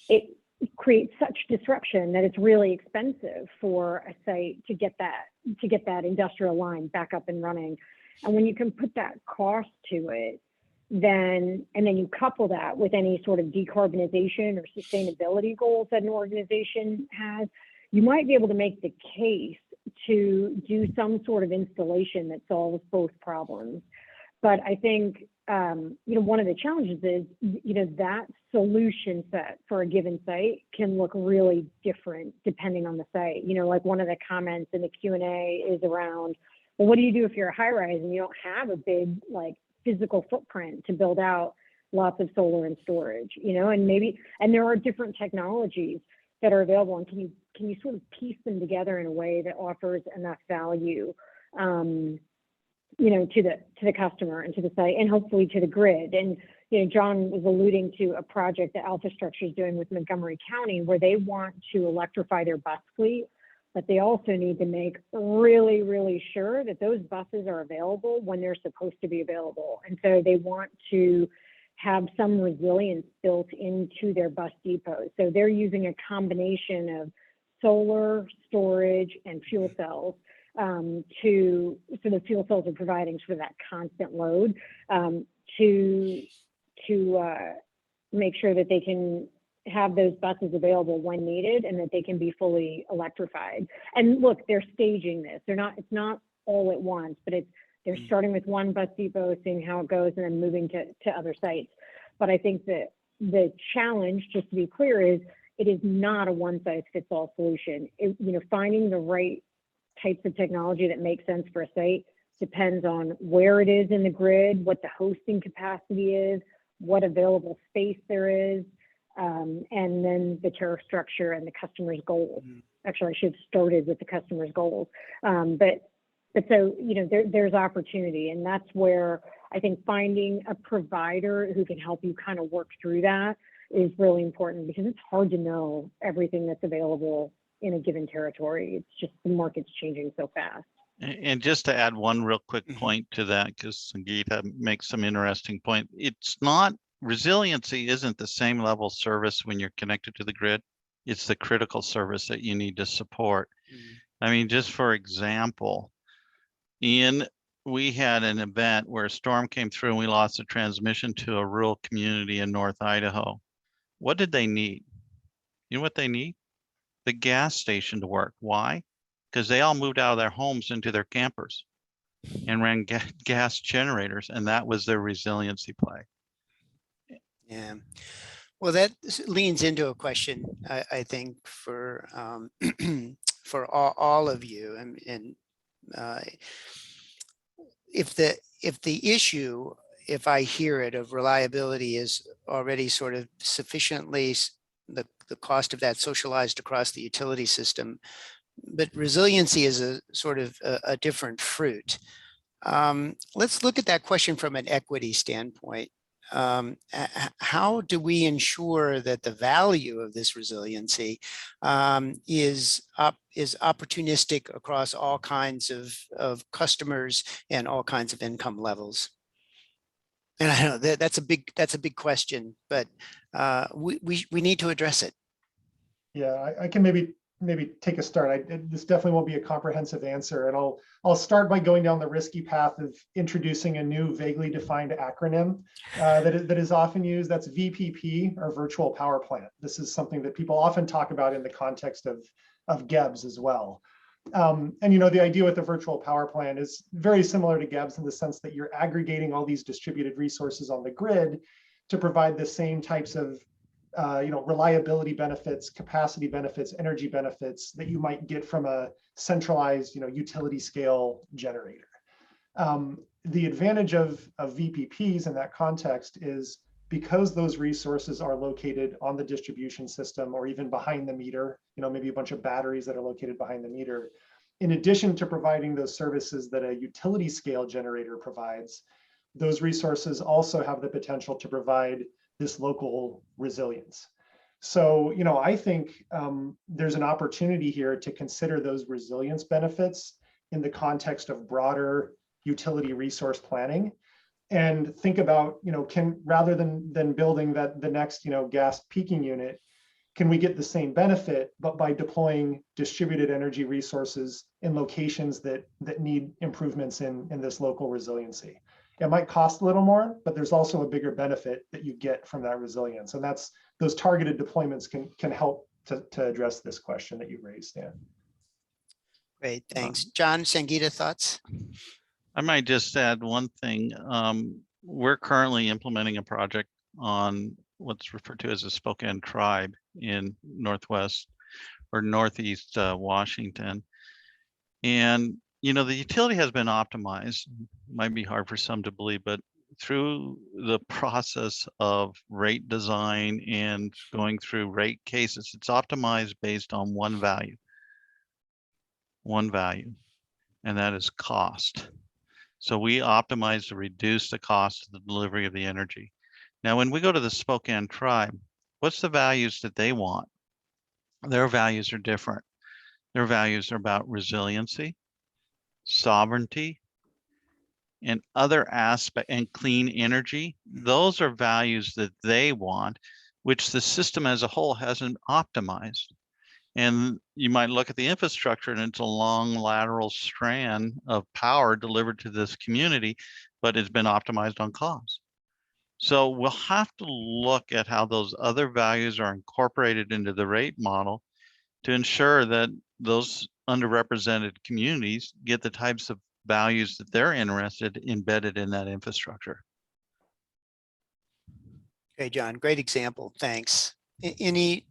it creates such disruption that it's really expensive for a site to get that industrial line back up and running. And when you can put that cost to it, then you couple that with any sort of decarbonization or sustainability goals that an organization has, you might be able to make the case to do some sort of installation that solves both problems. But I think, one of the challenges is, that solution set for a given site can look really different depending on the site. Like one of the comments in the Q&A is around, well, what do you do if you're a high rise and you don't have a big physical footprint to build out lots of solar and storage, and there are different technologies that are available, and can you sort of piece them together in a way that offers enough value, to the customer and to the site, and hopefully to the grid. And John was alluding to a project that Alpha Structure is doing with Montgomery County, where they want to electrify their bus fleet, but they also need to make really, really sure that those buses are available when they're supposed to be available. And so they want to have some resilience built into their bus depots. So they're using a combination of solar, storage, and fuel cells. So the fuel cells are providing sort of that constant load to make sure that they can have those buses available when needed and that they can be fully electrified. And look, they're staging this. It's not all at once, but they're starting with one bus depot, seeing how it goes, and then moving to other sites. But I think that the challenge, just to be clear, is it is not a one-size-fits-all solution. Finding the right types of technology that make sense for a site depends on where it is in the grid, what the hosting capacity is, what available space there is, and then the tariff structure and the customer's goals. Actually, I should have started with the customer's goals. But so, there's opportunity, and that's where I think finding a provider who can help you kind of work through that is really important, because it's hard to know everything that's available in a given territory. It's just the market's changing so fast. And just to add one real quick point to that, because Sangeeta makes some interesting point. It's not, resiliency isn't the same level service when you're connected to the grid. It's the critical service that you need to support. I mean, just for example, we had an event where a storm came through and we lost the transmission to a rural community in North Idaho. What did they need? You know what they need? The gas station to work. Why? Because they all moved out of their homes into their campers and ran gas generators, and that was their resiliency play. Yeah. Well, that leans into a question, I think, for for all of you, and if the issue, if I hear it, of reliability is already sort of sufficiently the cost of that socialized across the utility system, but resiliency is a sort of a different fruit. Let's look at that question from an equity standpoint. How do we ensure that the value of this resiliency is opportunistic across all kinds of customers and all kinds of income levels? And I know that's a big question, but we need to address it. Yeah, I can maybe take a start. This definitely won't be a comprehensive answer, and I'll start by going down the risky path of introducing a new vaguely defined acronym that is often used. That's VPP, or virtual power plant. This is something that people often talk about in the context of GEBs as well. And the idea with the virtual power plant is very similar to GEBs in the sense that you're aggregating all these distributed resources on the grid to provide the same types of reliability benefits, capacity benefits, energy benefits that you might get from a centralized, utility scale generator. The advantage of VPPs in that context is because those resources are located on the distribution system or even behind the meter, maybe a bunch of batteries that are located behind the meter. In addition to providing those services that a utility scale generator provides, those resources also have the potential to provide this local resilience. So, I think there's an opportunity here to consider those resilience benefits in the context of broader utility resource planning, and think about, rather than building the next, gas peaking unit, can we get the same benefit, but by deploying distributed energy resources in locations that need improvements in this local resiliency? It might cost a little more, but there's also a bigger benefit that you get from that resilience. And those targeted deployments can help to address this question that you raised, Dan. Great, thanks. John, Sangeeta, thoughts? I might just add one thing. We're currently implementing a project on what's referred to as a Spokane tribe in Northwest or Northeast Washington. And, you know, the utility has been optimized. Might be hard for some to believe, but through the process of rate design and going through rate cases, it's optimized based on one value, and that is cost. So we optimize to reduce the cost of the delivery of the energy. Now, when we go to the Spokane tribe, what's the values that they want? Their values are different. Their values are about resiliency, sovereignty, and other aspects, and clean energy. Those are values that they want, which the system as a whole hasn't optimized. And you might look at the infrastructure and it's a long lateral strand of power delivered to this community, but it's been optimized on cost. So we'll have to look at how those other values are incorporated into the rate model to ensure that those underrepresented communities get the types of values that they're interested embedded in that infrastructure. Okay, John, great example. Thanks. Any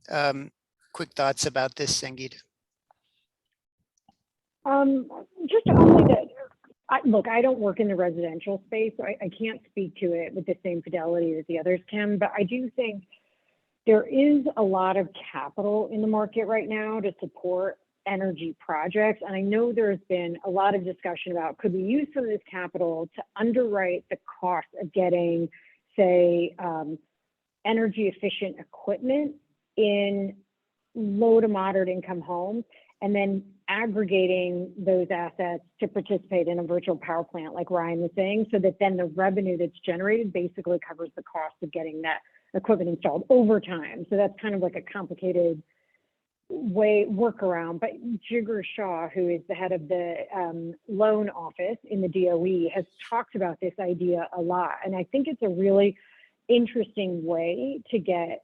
quick thoughts about this, Sangeeta? Just only that, look, I don't work in the residential space, so I can't speak to it with the same fidelity that the others can, but I do think there is a lot of capital in the market right now to support energy projects. And I know there's been a lot of discussion about, could we use some of this capital to underwrite the cost of getting, say, energy efficient equipment in low to moderate income homes, and then aggregating those assets to participate in a virtual power plant, like Ryan was saying, so that then the revenue that's generated basically covers the cost of getting that equipment installed over time. So that's kind of like a complicated workaround. But Jigar Shah, who is the head of the loan office in the DOE, has talked about this idea a lot. And I think it's a really interesting way to get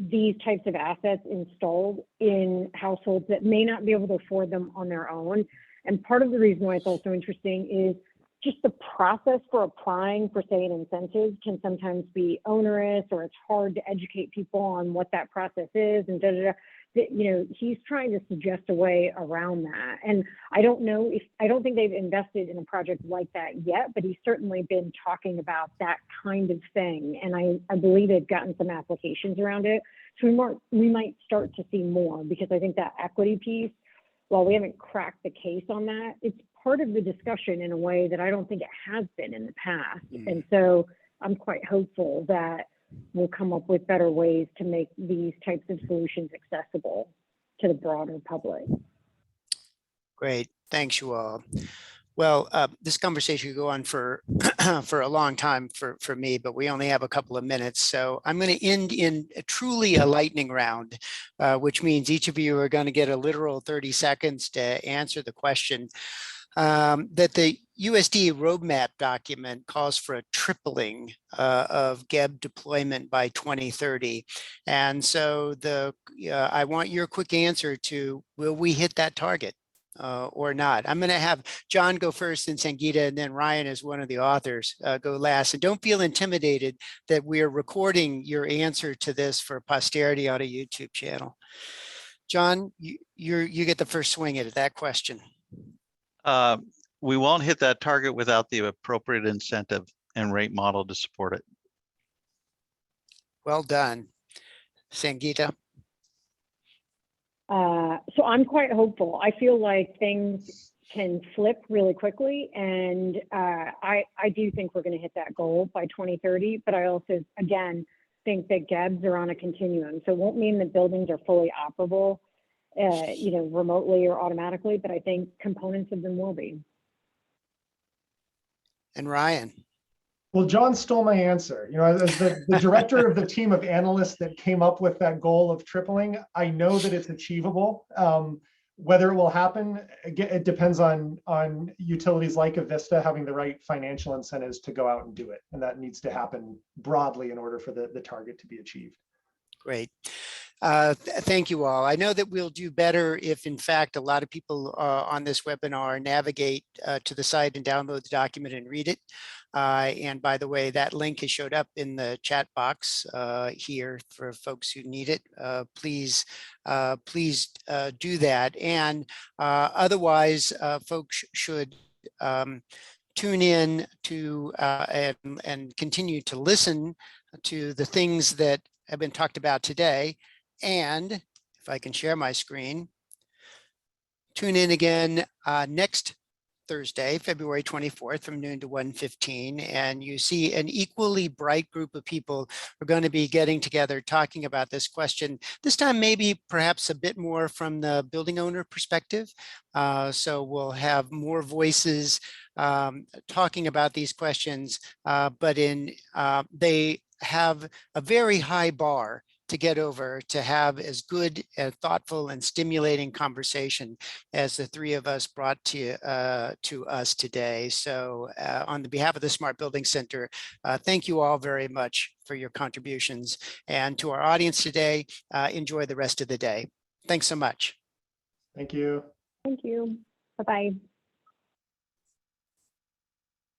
these types of assets installed in households that may not be able to afford them on their own. And part of the reason why it's also interesting is just the process for applying for, say, an incentive can sometimes be onerous, or it's hard to educate people on what that process is, and you know, he's trying to suggest a way around that. And I don't think they've invested in a project like that yet, but he's certainly been talking about that kind of thing. And I believe they've gotten some applications around it. So we might start to see more, because I think that equity piece, while we haven't cracked the case on that, it's part of the discussion in a way that I don't think it has been in the past. And so I'm quite hopeful that we'll come up with better ways to make these types of solutions accessible to the broader public. Great, thanks you all. Well, this conversation could go on for for a long time for me, but we only have a couple of minutes. So I'm going to end in truly a lightning round, which means each of you are going to get a literal 30 seconds to answer the question. That the USDA roadmap document calls for a tripling of GEB deployment by 2030. And so I want your quick answer to, will we hit that target or not? I'm going to have John go first, and Sangeeta, and then Ryan, as one of the authors, go last. And don't feel intimidated that we're recording your answer to this for posterity on a YouTube channel. John, you get the first swing at that question. We won't hit that target without the appropriate incentive and rate model to support it. Well done. Sangeeta? So I'm quite hopeful. I feel like things can flip really quickly, and I do think we're going to hit that goal by 2030, but I also, again, think that GEBs are on a continuum. So it won't mean that buildings are fully operable, you know, remotely or automatically, but I think components of them will be. And Ryan? Well, John stole my answer. You know, as the director of the team of analysts that came up with that goal of tripling, I know that it's achievable. Whether it will happen, it depends on utilities like Avista having the right financial incentives to go out and do it. And that needs to happen broadly in order for the target to be achieved. Great. Thank you all. I know that we'll do better if, in fact, a lot of people on this webinar navigate to the site and download the document and read it. And by the way, that link has showed up in the chat box here for folks who need it. Please do that. And otherwise, folks should tune in to and continue to listen to the things that have been talked about today. And if I can share my screen, tune in again next Thursday, February 24th from noon to 1:15, and you see an equally bright group of people who are going to be getting together talking about this question. This time, maybe perhaps a bit more from the building owner perspective. So we'll have more voices talking about these questions, but they have a very high bar to get over to have as good and thoughtful and stimulating conversation as the three of us brought to us today. So on the behalf of the Smart Building Center, thank you all very much for your contributions. And to our audience today, enjoy the rest of the day. Thanks so much. Thank you. Thank you. Bye-bye.